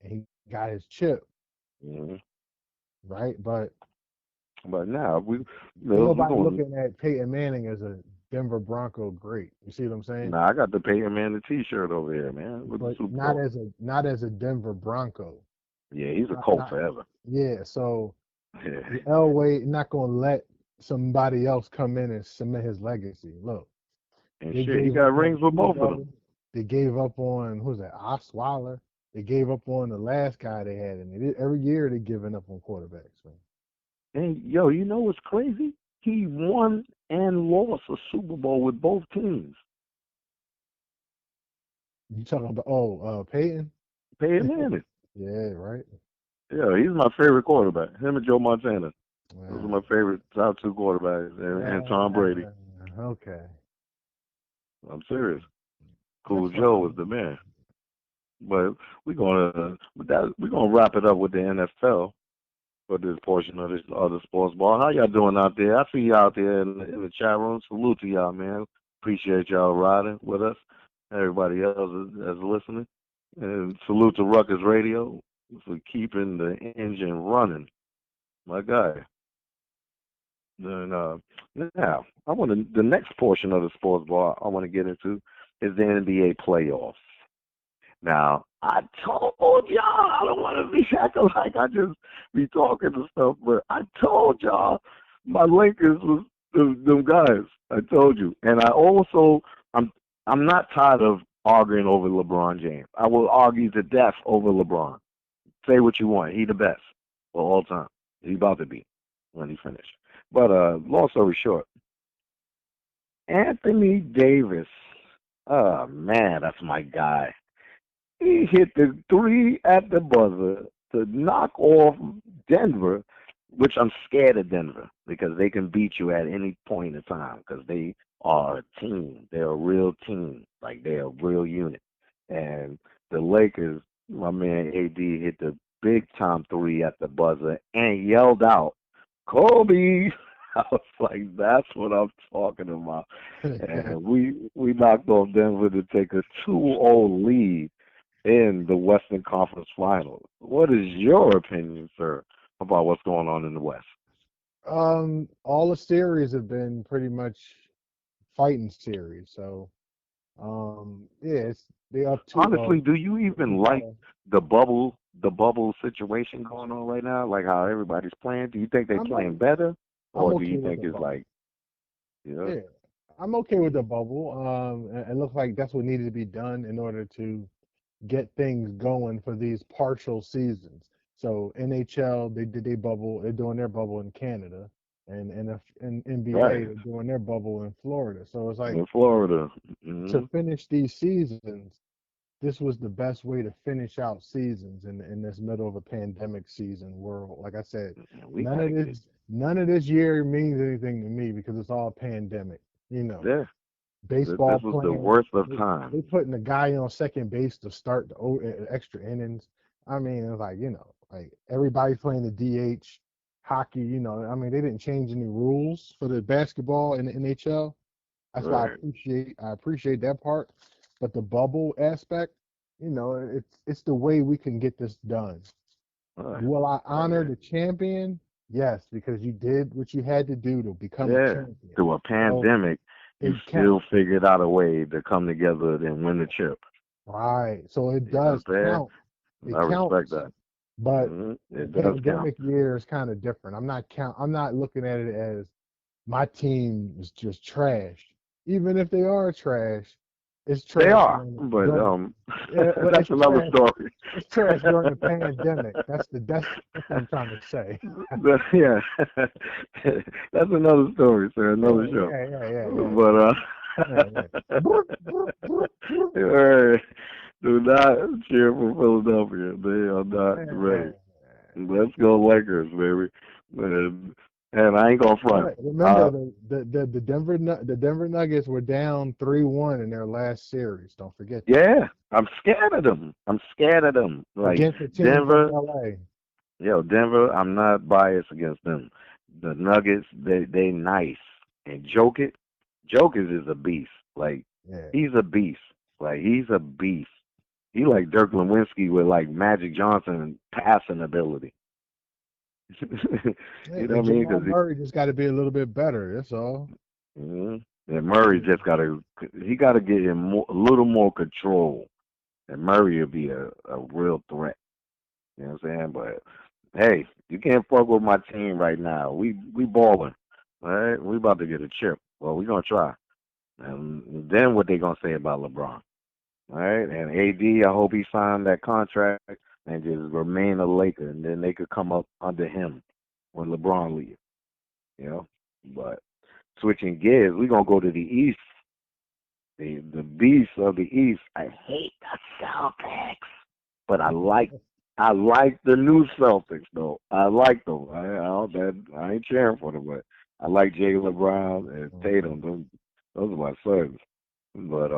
and he got his chip, hmm right? But But now ain't we're nobody going. looking at Peyton Manning as a Denver Bronco great. You see what I'm saying? Nah, I got the Peyton Manning T-shirt over here, man, with the But Super not Bowl. not as a Denver Bronco. Yeah, he's a Not, Colt not forever. yeah. So Yeah, Elway not gonna let somebody else come in and cement his legacy. Look, and they shit, he gave got up on rings with both of them. Tebow. They gave up on who's that? Osweiler. They gave up on the last guy they had, and every year they're giving up on quarterbacks, man. And yo, you know what's crazy? He won and lost a Super Bowl with both teams. You talking about Peyton? Peyton Manning. Yeah, right. Yeah, he's my favorite quarterback. Him and Joe Montana. Those are Wow. my favorite top two quarterbacks, and Tom Brady. Okay, I'm serious. that's Cool Joe fine. was the man. But we're gonna wrap it up with the NFL for this portion of this other sports ball. How y'all doing out there? I see you out there in the chat room. Salute to y'all, man. Appreciate y'all riding with us. Everybody else is listening. And salute to Ruckus Radio for keeping the engine running. My guy. And now the next portion of the sports ball I want to get into is the NBA playoffs. Now, I told y'all, I don't want to be acting like I just be talking and stuff, but I told y'all my Lakers was them guys. I told you. And I'm not tired of arguing over LeBron James. I will argue to death over LeBron. Say what you want. He the best of all time. He about to be when he finished. But long story short, Anthony Davis. Oh man, that's my guy. He hit the three at the buzzer to knock off Denver, which I'm scared of Denver. because they can beat you at any point in time because they are a team. They're a real team. Like they're a real unit. And the Lakers, my man AD hit the big time three at the buzzer and yelled out, Kobe. I was like, that's what I'm talking about. And we knocked off Denver to take a 2-0 lead in the Western Conference Finals. What is your opinion, sir, about what's going on in the West? All the series have been pretty much fighting series. So, yeah, they up 2-0. Honestly, do you even like the bubble situation going on right now? Like how everybody's playing? Do you think they're I'm playing better? I'm Or do okay you with think the it's bubble. like, yeah, Yeah, I'm okay with the bubble. It looks like that's what needed to be done in order to get things going for these partial seasons. So NHL, they did their bubble. They're doing their bubble in Canada, and NBA, right, they're doing their bubble in Florida. So it's like in Florida? to Hmm. finish these seasons, this was the best way to finish out seasons in this middle of a pandemic season world. Like I said, We none got of to get, none of this year means anything to me because it's all pandemic. You know, yeah, baseball this was the playing. worst of They, times. they putting the guy on second base to start the extra innings. I mean, it's like like everybody's playing the DH. Hockey, I mean, they didn't change any rules for the basketball in the NHL. That's why Right, I appreciate that part. But the bubble aspect, it's the way we can get this done. right, Will I right, honor the champion? Yes, because you did what you had to do to become a yeah. champion. Through a So pandemic, you it still counts. figured out a way to come together and win the chip. Right. So it You know does what I'm saying? count. It I respect counts. that. But the It does count. pandemic year is kind of different. I'm not looking at it as my team is just trash. Even if they are trash, it's They trash are, but during yeah, but that's another story. it's trash during the pandemic. That's what I'm trying to say. Yeah, that's another story, sir. Yeah, Another show. yeah, yeah, yeah, yeah, But yeah, yeah. Brr, brr, brr, brr. hey, do not cheer for Philadelphia. They are not Yeah. ready. Let's go Lakers, baby. And I ain't gonna front. Remember the Denver Nuggets were down 3-1 in their last series. Don't forget that. Yeah, I'm scared of them. I'm scared of them. Like Against a team from Denver, LA. Denver. I'm not biased against them. The Nuggets, they nice. And Jokic is a beast. Like Yeah. he's a beast. Like he's a beast. He like Dirk Lewinsky with like Magic Johnson passing ability. Yeah, You know and what I mean? Jamal Because Murray just got to be a little bit better. That's all. and Murray just gotta get him a little more control, and Murray will be a real threat. You know what I'm saying? But hey, you can't fuck with my team right now. We balling. All right, we about to get a chip. Well, we gonna try. And then what they gonna say about LeBron? All right, and AD, I hope he signed that contract and just remain a Laker, and then they could come up under him when LeBron leaves. You know, but switching gears, we gonna go to the East. The beast of the East. I hate the Celtics, but I like the new Celtics though. I like them. I ain't cheering for them, but I like Jalen Brown and Tatum. Those are my sons. But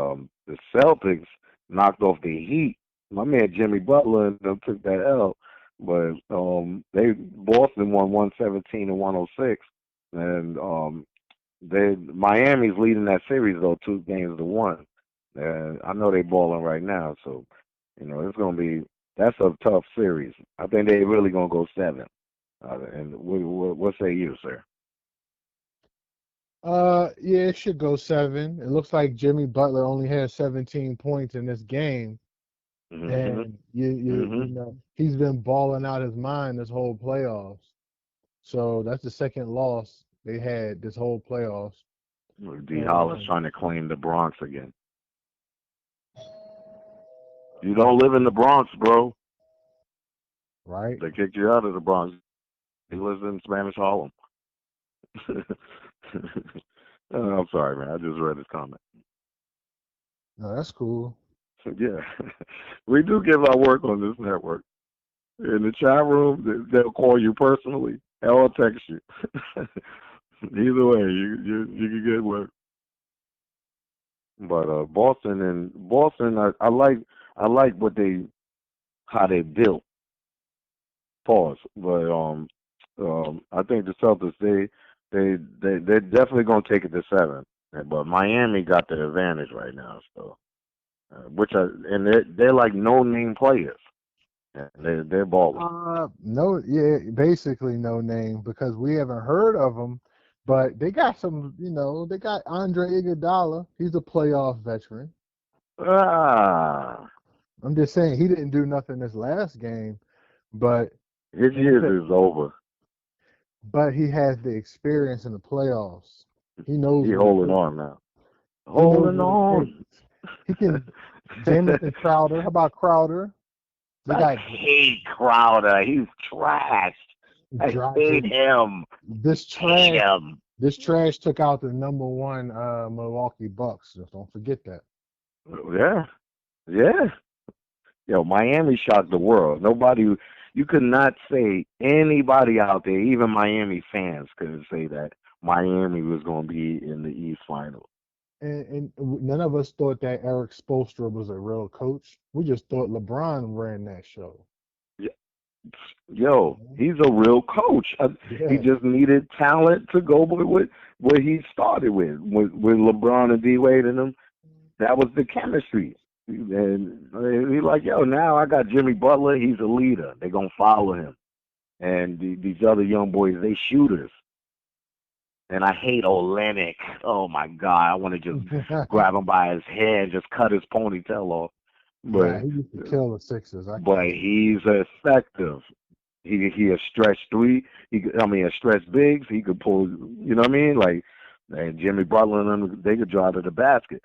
the Celtics knocked off the Heat. My man Jimmy Butler and them took that L. But they Boston won 117 and 106, and Miami's leading that series though 2-1. I know they balling right now, so it's gonna be that's a tough series. I think they really gonna go 7. And what say you, sir? Yeah, it should go 7. It looks like Jimmy Butler only has 17 points in this game, Hmm. and you Hmm. know he's been balling out his mind this whole playoffs. So that's the second loss they had this whole playoffs. D. Hollis And trying to claim the Bronx again. You don't live in the Bronx, bro. right? They kicked you out of the Bronx. He lives in Spanish Harlem. I'm sorry, man. I just read his comment. No, that's cool. Yeah, we do give our work on this network. In the chat room, they'll call you personally I'll text you. Either way, you can get work. But Boston, I like what they how they built. Pause. But I think the Celtics they're definitely gonna take it to seven. But Miami got the advantage right now. So and they're like no name players. And they're balling. No, yeah, basically no name because we haven't heard of them. But they got some, they got Andre Iguodala. He's a playoff veteran. Ah, I'm just saying he didn't do nothing this last game, but his he years is over. but he has the experience in the playoffs. He knows He what it holding takes. on now. He knows Holding what it takes. on. He can. Jamison Crowder. How about Crowder? They I got hate Crowder. He's trash. I hate Dragic. him. This Hate trash. him. This trash took out the #1 Milwaukee Bucks. Just don't forget that. Yeah. Yeah. Yo, Miami shocked the world. You could not say anybody out there, even Miami fans, couldn't say that Miami was going to be in the East Final. And none of us thought that Eric Spoelstra was a real coach. We just thought LeBron ran that show. Yo, he's a real coach. He Yeah. just needed talent to go with what he started with LeBron and D Wade and them. That was the chemistry. And he like, yo, now I got Jimmy Butler. He's a leader. They're gonna follow him. And these other young boys, they shooters. And I hate Olenek. Oh my God, I want to just grab him by his hair and just cut his ponytail off. Nah, But he used to kill the Sixers. he's effective. He a stretch three. A stretch bigs. He could pull. You know what I mean? Like, and Jimmy Butler and them, they could drive to the basket.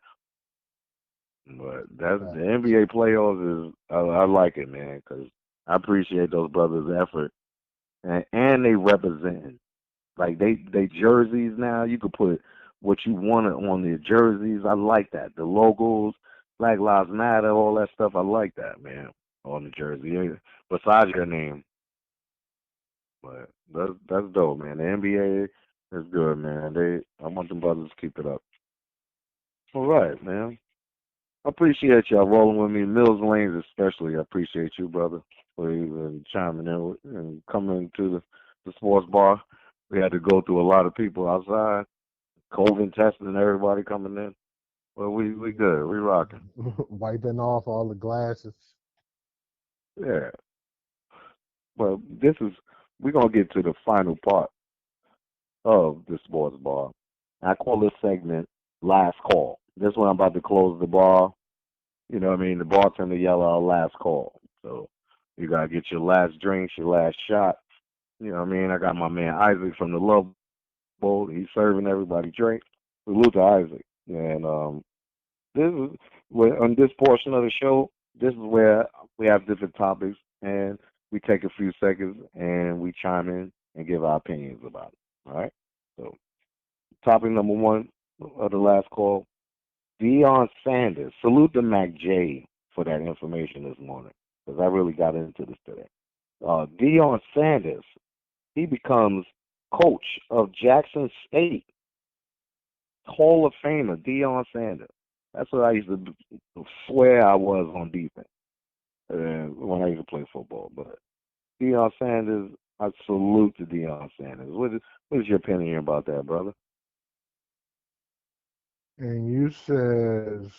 But that's the NBA playoffs is. I like it, man, because I appreciate those brothers' effort, and they representing. Like they jerseys now. You could put what you wanted on their jerseys. I like that. The logos, Black Lives Matter, all that stuff. I like that, man, on the jersey. Besides your name. But that's dope, man. The NBA is good, man. I want them brothers to keep it up. All right, man. I appreciate y'all rolling with me. Mills Lanes especially. I appreciate you, brother, for even chiming in and coming to the sports bar. We had to go through a lot of people outside, COVID testing and everybody coming in. Well, we good. We rocking. Wiping off all the glasses. Yeah. Well, we're gonna get to the final part of the sports bar. I call this segment "Last Call." This one I'm about to close the bar. You know what I mean? The bartender yell out "Last Call." So you gotta get your last drinks, your last shot. You know what I mean? I got my man Isaac from the Love Bowl. He's serving everybody drinks. Salute to Isaac. And this is on this portion of the show. This is where we have different topics, and we take a few seconds and we chime in and give our opinions about it. All right. So, topic number one of the last call: Deion Sanders. Salute to Mac J for that information this morning, because I really got into this today. Deion Sanders, he becomes coach of Jackson State. Hall of Famer Deion Sanders. That's what I used to swear I was on defense when I used to play football. But Deion Sanders, I salute to Deion Sanders. What is your opinion about that, brother? And you says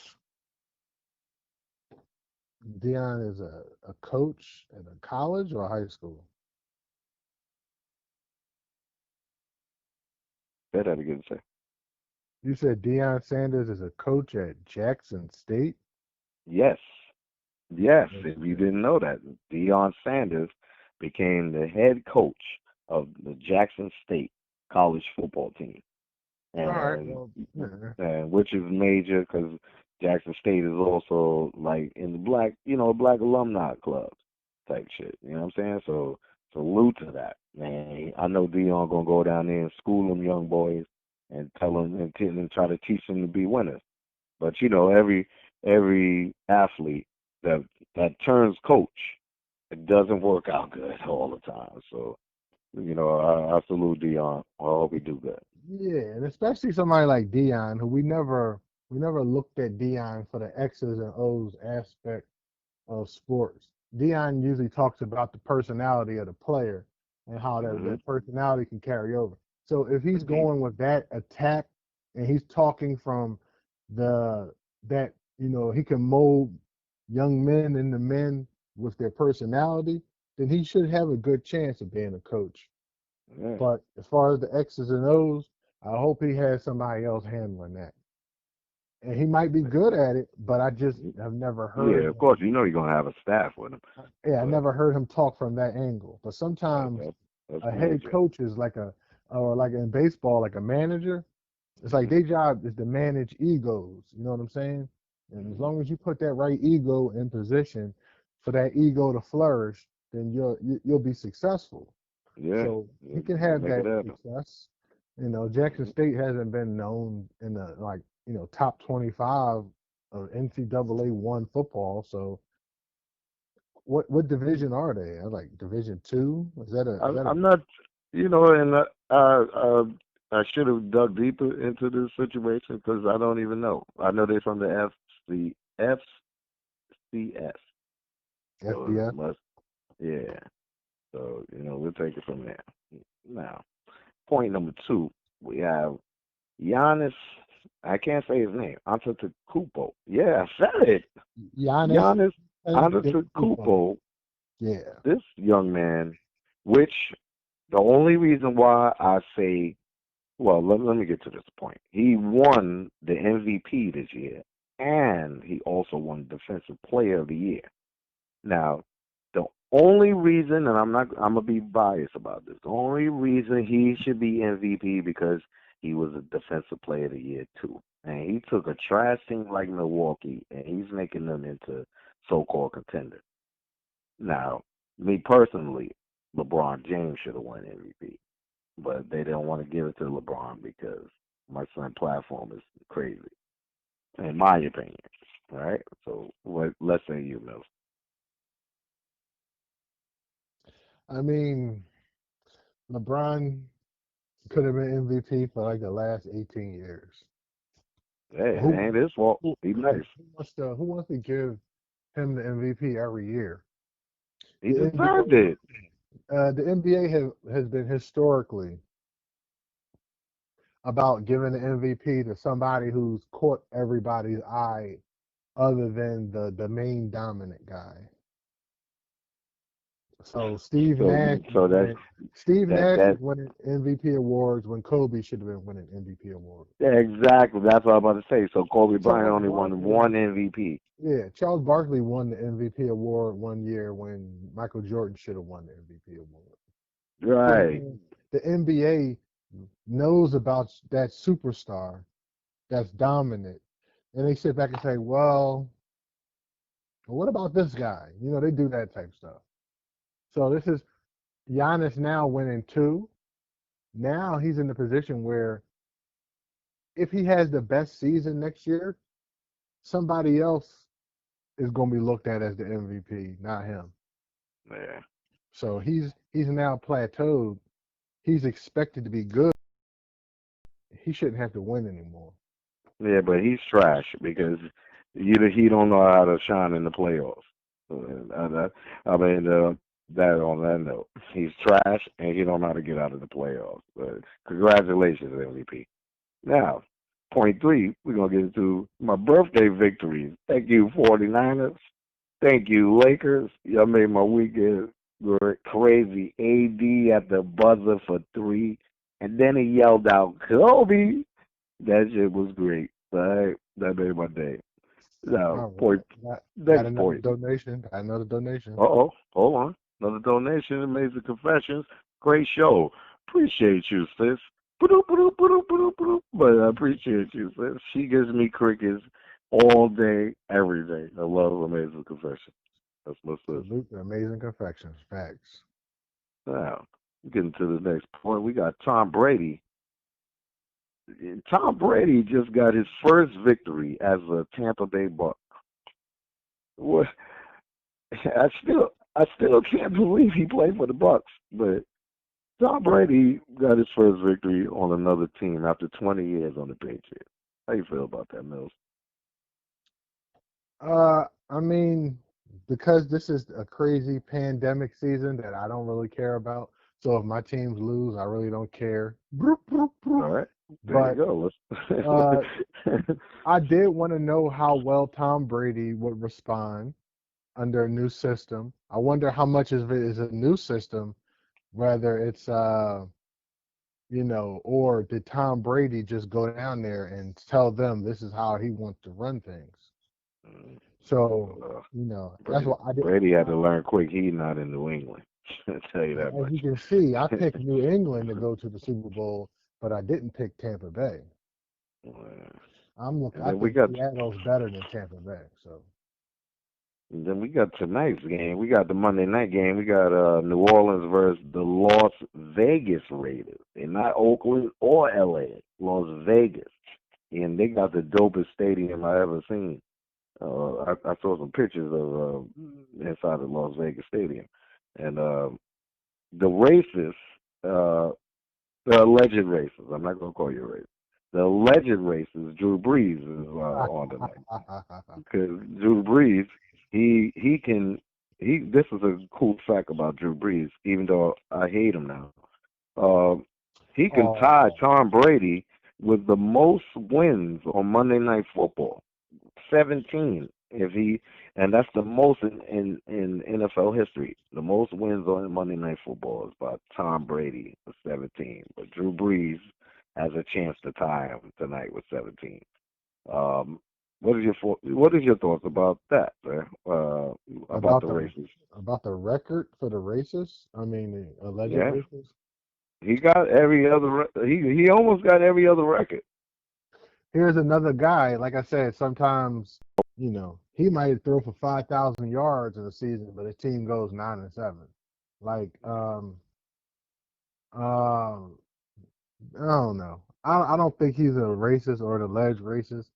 Dion is a coach at a college or high school? Say that again, sir. You said Deion Sanders is a coach at Jackson State? Yes. Yes, if you Okay. didn't know that, Deion Sanders became the head coach of the Jackson State college football team. All right. And, Well, yeah. and which is major because Jackson State is also like in the black alumni clubs type shit. You know what I'm saying? So salute to that, man. I know Dion gonna go down there and school them young boys and tell them and try to teach them to be winners. But every athlete that turns coach, it doesn't work out good all the time. So I salute Dion. I hope he do good. Yeah, and especially somebody like Dion, who we never looked at Dion for the X's and O's aspect of sports. Dion usually talks about the personality of the player and how Hmm. that personality can carry over. So if he's going with that attack and he's talking from the that he can mold young men into men with their personality, then he should have a good chance of being a coach. Yeah. But as far as the X's and O's, I hope he has somebody else handling that. And he might be good at it, but I just have never Yeah, heard of course. him. You're gonna have a staff with him, Yeah, I but never heard him talk from that angle. But that, sometimes that that's a head major. coach is like or like in baseball, like a manager. It's like Hmm. their job is to manage egos. You know what I'm saying? And as Hmm. long as you put that right ego in position for that ego to flourish, then you'll be successful. Yeah, So he can you have make it that happen. success. Jackson Hmm. State hasn't been known in the top 25 of NCAA one football. So what division are they? Like Division 2? Is that a I'm not, and I should have dug deeper into this situation because I don't even know. I know they're from the FCS, so it FBS? must, yeah. So we'll take it from there. Now, point number two, we have Giannis. I can't say his name. Antetokounmpo. Yeah, I said it. Giannis Giannis Antetokounmpo. Antetokounmpo. Yeah. This young man, which the only reason why I say, well, let me get to this point. He won the MVP this year, and he also won Defensive Player of the Year. Now, the only reason, and I'm gonna be biased about this, the only reason he should be MVP because he was a Defensive Player of the Year too, and he took a trash team like Milwaukee, and he's making them into so-called contenders. Now, me personally, LeBron James should have won MVP, but they didn't want to give it to LeBron because my son platform is crazy, in my opinion. Right? So, let's say you, Mills. I mean, LeBron could have been MVP for like the last 18 years. Hey, it Who ain't his fault. who, He nice. who wants to give him the MVP every year? He The deserved NBA it. the NBA has been historically about giving the MVP to somebody who's caught everybody's eye other than the main dominant guy. So Steve So, Nash is so winning. Steve that Nash that is winning MVP awards when Kobe should have been winning MVP awards. yeah, exactly. That's what I'm about to say. So Kobe Bryant Charles only won Barkley, one MVP. yeah, Charles Barkley won the MVP award one year when Michael Jordan should have won the MVP award. So Right. then the NBA knows about that superstar that's dominant, and they sit back and say, "Well, what about this guy?" They do that type stuff. So this is Giannis now winning two. Now he's in the position where if he has the best season next year, somebody else is going to be looked at as the MVP, not him. Yeah. So he's now plateaued. He's expected to be good. He shouldn't have to win anymore. Yeah, but he's trash because he don't know how to shine in the playoffs. I mean, that on that note, he's trash and he don't know how to get out of the playoffs. But congratulations, MVP. Now, point three, we're gonna get into my birthday victories. Thank you, 49ers. Thank you, Lakers. Y'all made my weekend crazy. AD at the buzzer for three, and then he yelled out, "Kobe." That shit was great. That made my day. Now, All point. right. Got Next another point. donation. Got another donation. Uh-oh. Hold on. Another donation. Amazing Confessions. Great show. Appreciate you, sis. Ba-doop, ba-doop, ba-doop, ba-doop, ba-doop. But I appreciate you, sis. She gives me crickets all day, every day. I love Amazing Confessions. That's my sis. Salute to Amazing Confections. Facts. Now, getting to the next point, we got Tom Brady. Tom Brady just got his first victory as a Tampa Bay Buck. What? I still can't believe he played for the Bucks, but Tom Brady got his first victory on another team after 20 years on the Patriots. How you feel about that, Mills? I mean, because this is a crazy pandemic season that I don't really care about. So if my teams lose, I really don't care. Broop, broop, All broop. right, there But you go. uh, Let's I did want to know how well Tom Brady would respond under a new system. I wonder how much of it is a new system, whether it's or did Tom Brady just go down there and tell them this is how he wants to run things? So, uh, that's Brady, what I did. Brady had to learn quick. He's not in New England. I'll tell you that As much. you can see, I picked New England to go to the Super Bowl, but I didn't pick Tampa Bay. And I then we think got Seattle's better than Tampa Bay. So tonight's game. We got the Monday night game. We got New Orleans versus the Las Vegas Raiders. They're not Oakland or LA. Las Vegas. And they got the dopest stadium I ever seen. I saw some pictures of inside the Las Vegas Stadium. And the racists, the alleged racists, I'm not going to call you racist. The alleged racist, Drew Brees, is on tonight. Because Drew Brees, this is a cool fact about Drew Brees, even though I hate him now. He can tie Tom Brady with the most wins on Monday Night Football. 17 and that's the most in NFL history. The most wins on Monday Night Football is by Tom Brady with 17, but Drew Brees has a chance to tie him tonight with 17. What is your thoughts about that, man? About the races? About the record for the racists? I mean, the alleged racists? He got every other. He almost got every other record. Here's another guy. Like I said, sometimes he might throw for 5,000 yards in a season, but his team goes 9-7. Like, I don't know. I don't think he's a racist or an alleged racist.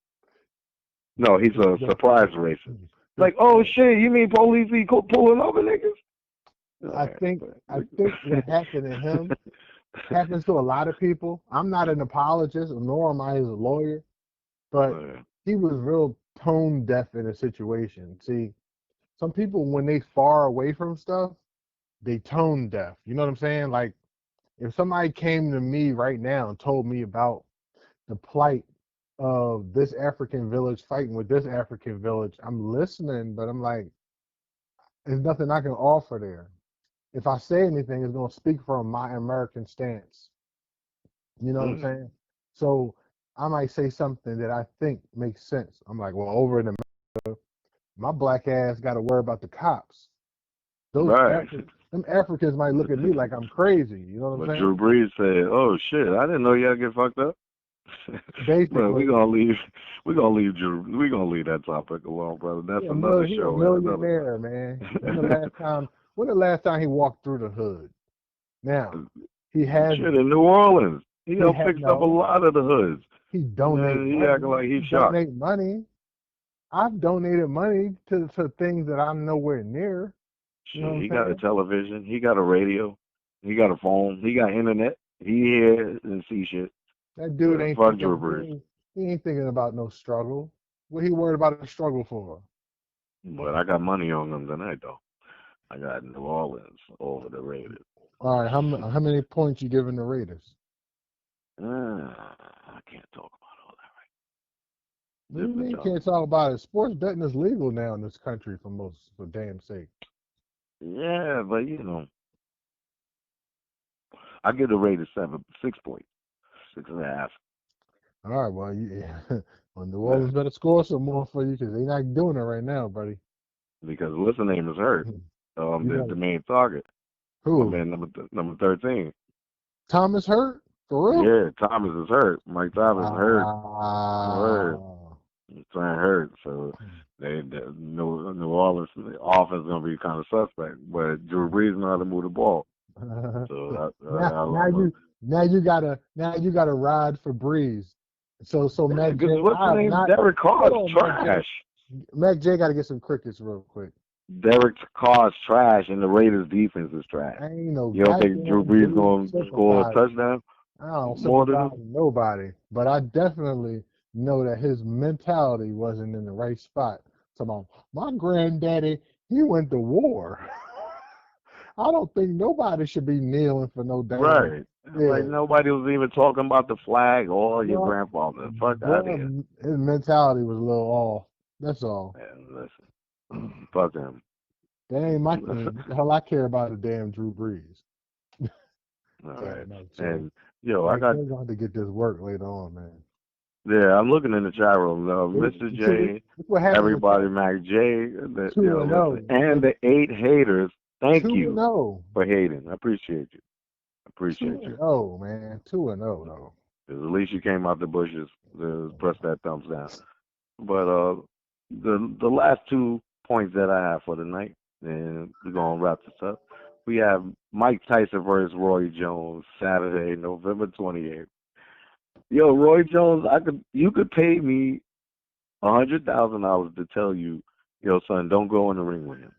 No, he's a surprise racist. Like, oh shit, you mean police be pulling over niggas? I think what happened to him happens to a lot of people. I'm not an apologist, nor am I his lawyer, but he was real tone deaf in a situation. See, some people, when they far away from stuff, they tone deaf. You know what I'm saying? Like, if somebody came to me right now and told me about the plight of this African village fighting with this African village, I'm listening, but I'm like, there's nothing I can offer there. If I say anything, it's going to speak from my American stance. You know what I'm saying? So I might say something that I think makes sense. I'm like, well, over in America, my black ass got to worry about the cops. Them Africans might look at me like I'm crazy. You know what I'm saying? Drew Brees said, "Oh shit, I didn't know y'all get fucked up." But we're gonna leave that topic alone, brother. That's another show. He's a millionaire, man. When the last time he walked through the hood? Now he has shit in New Orleans. He fixed up a lot of the hoods. He donated. He acting like he's shocked. Donate money. I've donated money to things that I'm nowhere near. He got a television. He got a radio. He got a phone. He got internet. He hear and see shit. That dude ain't he ain't thinking about no struggle. What he worried about a struggle for? But I got money on them tonight, though. I got New Orleans over the Raiders. All right, how many points you giving the Raiders? I can't talk about all that right. What do you mean can't talk about it? Sports betting is legal now in this country for damn sake. Yeah, but I give the Raiders 6 points, 6.5. All right, well, well, New Orleans better score some more for you because they're not doing it right now, buddy. Because what's the name is hurt. The main target. Who? Man, number 13. Thomas hurt? For real? Yeah, Thomas is hurt. Mike Thomas hurt. It's hurt. So New Orleans offense is gonna be kind of suspect. But Drew Brees know how to move the ball. So now you gotta ride for Brees. So Mac J. What's the name? Derek Carr's trash. Mac J got to get some crickets real quick. Derek Carr's trash and the Raiders defense is trash. I ain't no You don't think Drew goddamn Brees Brees gonna score a sympathizer. touchdown I don't more than sympathize him? with nobody, but I definitely know that his mentality wasn't in the right spot. So my granddaddy, he went to war. I don't think nobody should be kneeling for no damn. Right. Like Yeah, nobody was even talking about the flag or your no, grandfather. Fuck out of boy, here. his mentality was a little off. That's all. Man, listen. Fuck him. That ain't my thing. What the hell I care about a damn Drew Brees? All Yeah, right. no, chill. And yo, I Mike, got they're going to get this work later on, man. yeah, I'm looking in the chat room now. Mr. See, this J, what happens with everybody, Mac J, two and listen, zero. and the 8 haters. Thank 2 and you 0. for hating. I appreciate you. I 2 appreciate and you. 0, man. 2 and 0 though. 'Cause at least you came out the bushes to press that thumbs down. But the last 2 points that I have for tonight, and we're gonna wrap this up. We have Mike Tyson versus Roy Jones Saturday, November 28th. Yo, Roy Jones, you could pay me $100,000 to tell you, yo, son, don't go in the ring with him.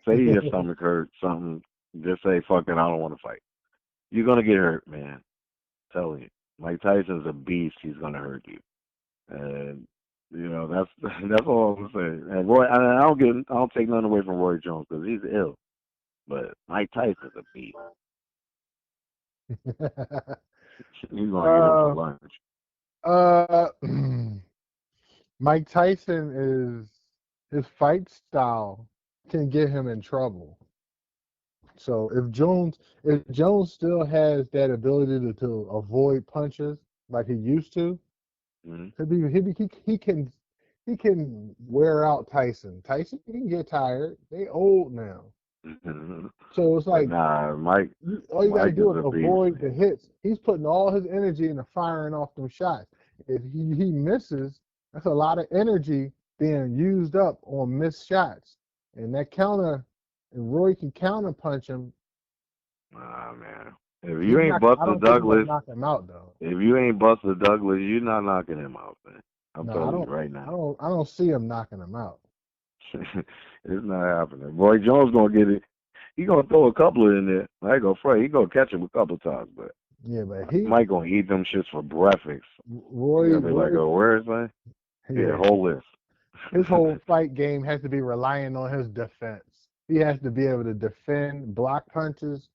Say your stomach hurts, something. Just say, fuck it, I don't want to fight. You're gonna get hurt, man. Telling you, Mike Tyson's a beast. He's gonna hurt you, and that's that's all I'm saying. And Roy, I don't take nothing away from Roy Jones because he's ill, but Mike Tyson's a beast. He's gonna get him for uh, lunch. uh, Mike Tyson his fight style can get him in trouble. So if Jones still has that ability to avoid punches like he used to, Hmm. he can wear out Tyson. Tyson can get tired. They old now. So it's But like nah, all you got to Mike is do is a beast, avoid the man. hits. He's putting all his energy into firing off them shots. If he misses, that's a lot of energy being used up on missed shots. And and Roy can counter punch him. Nah, man. If you ain't I Buster don't think he's gonna Douglas, knock him out though. if you ain't Buster Douglas, you're not knocking him out, man. I'm No, telling you right I now. don't. I don't see him knocking him out. It's not happening. Roy Jones gonna get it. He gonna throw a couple in there. I ain't gonna fret. He gonna catch him a couple times, but Yeah, but Mike gonna eat them shits for breakfast. He gonna be like, Roy, oh, where is man? Yeah, yeah, whole list. his whole fight game has to be relying on his defense. He has to be able to defend, block punches,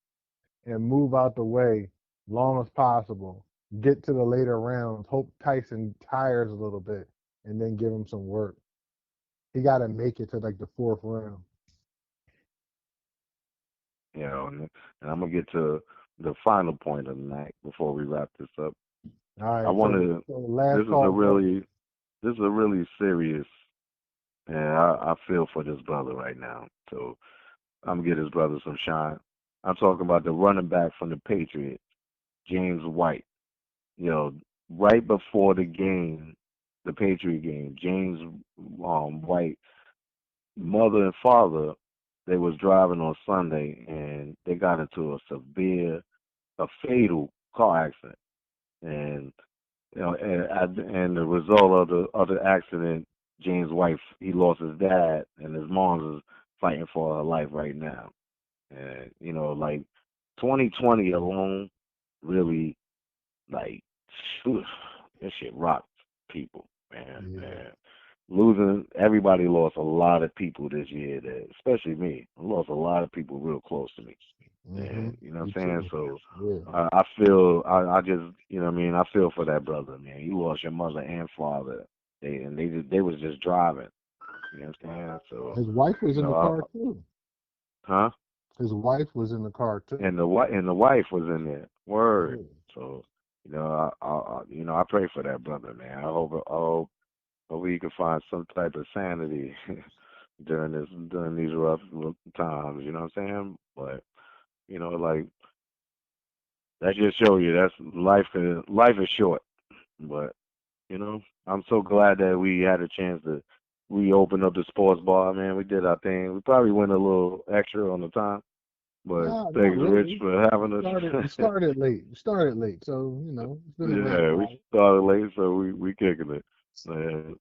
and move out the way long as possible. Get to the later rounds. Hope Tyson tires a little bit, and then give him some work. He got to make it to like the fourth round. And I'm gonna get to the final point of the night before we wrap this up. All I right. want So, to. so This last is a call. really, this is a really serious, and I feel for this brother right now. So I'm gonna get his brother some shine. I'm talking about the running back from the Patriots, James White. Right before the game, the Patriot game, James White, mother and father, they was driving on Sunday and they got into a fatal car accident, and and the result of the accident, James White, he lost his dad, and his mom is fighting for her life right now. And like 2020 alone, really like phew, this shit rocked people, man. Yeah. And losing everybody lost a lot of people this year. Especially me, I lost a lot of people real close to me. Mm-hmm. And you know Me what I'm saying? too. So Yeah. I feel I just what I mean, I feel for that brother, man. You lost your mother and father. They was just driving. You know what I'm saying? So, His wife was you in the know, car too. huh? His wife was in the car too. And the wife was in there. Word. Yeah. So, I pray for that brother, man. I hope he can find some type of sanity during these rough times. You know what I'm saying? But like that just show you that's life. Life is short, but I'm so glad that we had a chance to reopen up the sports bar, man. We did our thing. We probably went a little extra on the time, but No, not thanks, Rich, really. for having We us. started late. We started late, so it's been a rough Yeah, we ride. started late, so we kicking it. Man.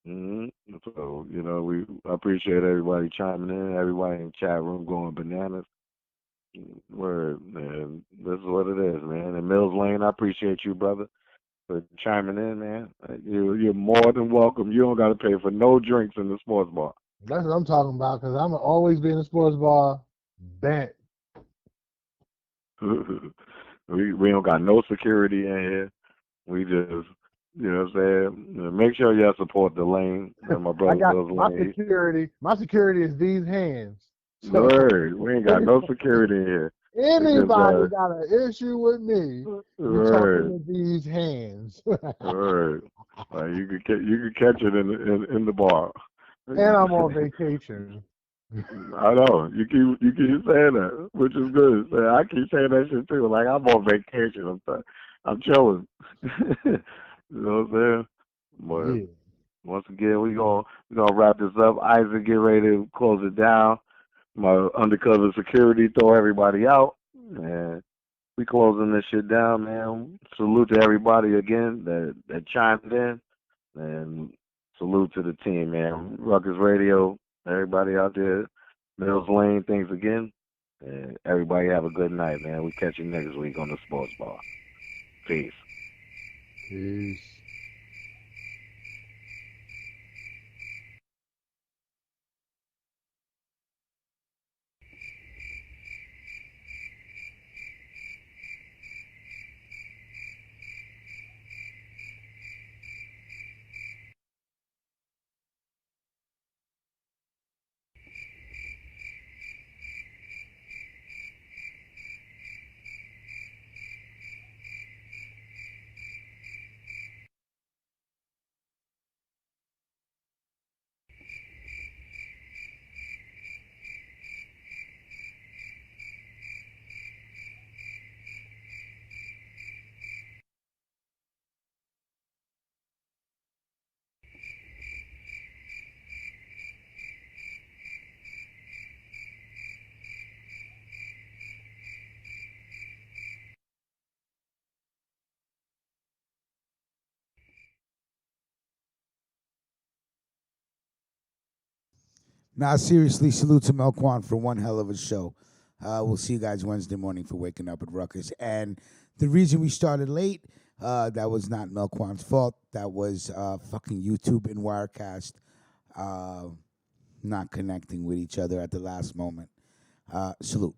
hmm So, we appreciate everybody chiming in, everybody in the chat room going bananas. Word, man. This is what it is, man. And Mills Lane, I appreciate you, brother, for chiming in, man. You're more than welcome. You don't got to pay for no drinks in the sports bar. That's what I'm talking about, because I'm always be in a sports bar bent. we don't got no security in here. We just, what I'm saying? Make sure y'all support the lane. And my I brother got Mills my Lane. security. My security is these hands. So Word. We ain't got no security in here. anybody Because, got an issue with me, you talking word. with these hands. Word. You can catch it in the bar. And I'm on vacation. I know you keep saying that, which is good. I keep saying that shit too. Like I'm on vacation. I'm chilling. You know what I'm saying? But Yeah. once again, we gonna wrap this up. Isaac, get ready to close it down. My undercover security throw everybody out, and we closing this shit down, man. Salute to everybody again that chimed in, and salute to the team, man. Ruckus Radio, everybody out there. Mills Lane, thanks again. And everybody have a good night, man. We catch you next week on the Sports Bar. Peace. Peace. Now, seriously, salute to Melquan for one hell of a show. We'll see you guys Wednesday morning for waking up at Ruckus. And the reason we started late, that was not Melquan's fault. That was fucking YouTube and Wirecast not connecting with each other at the last moment. Salute.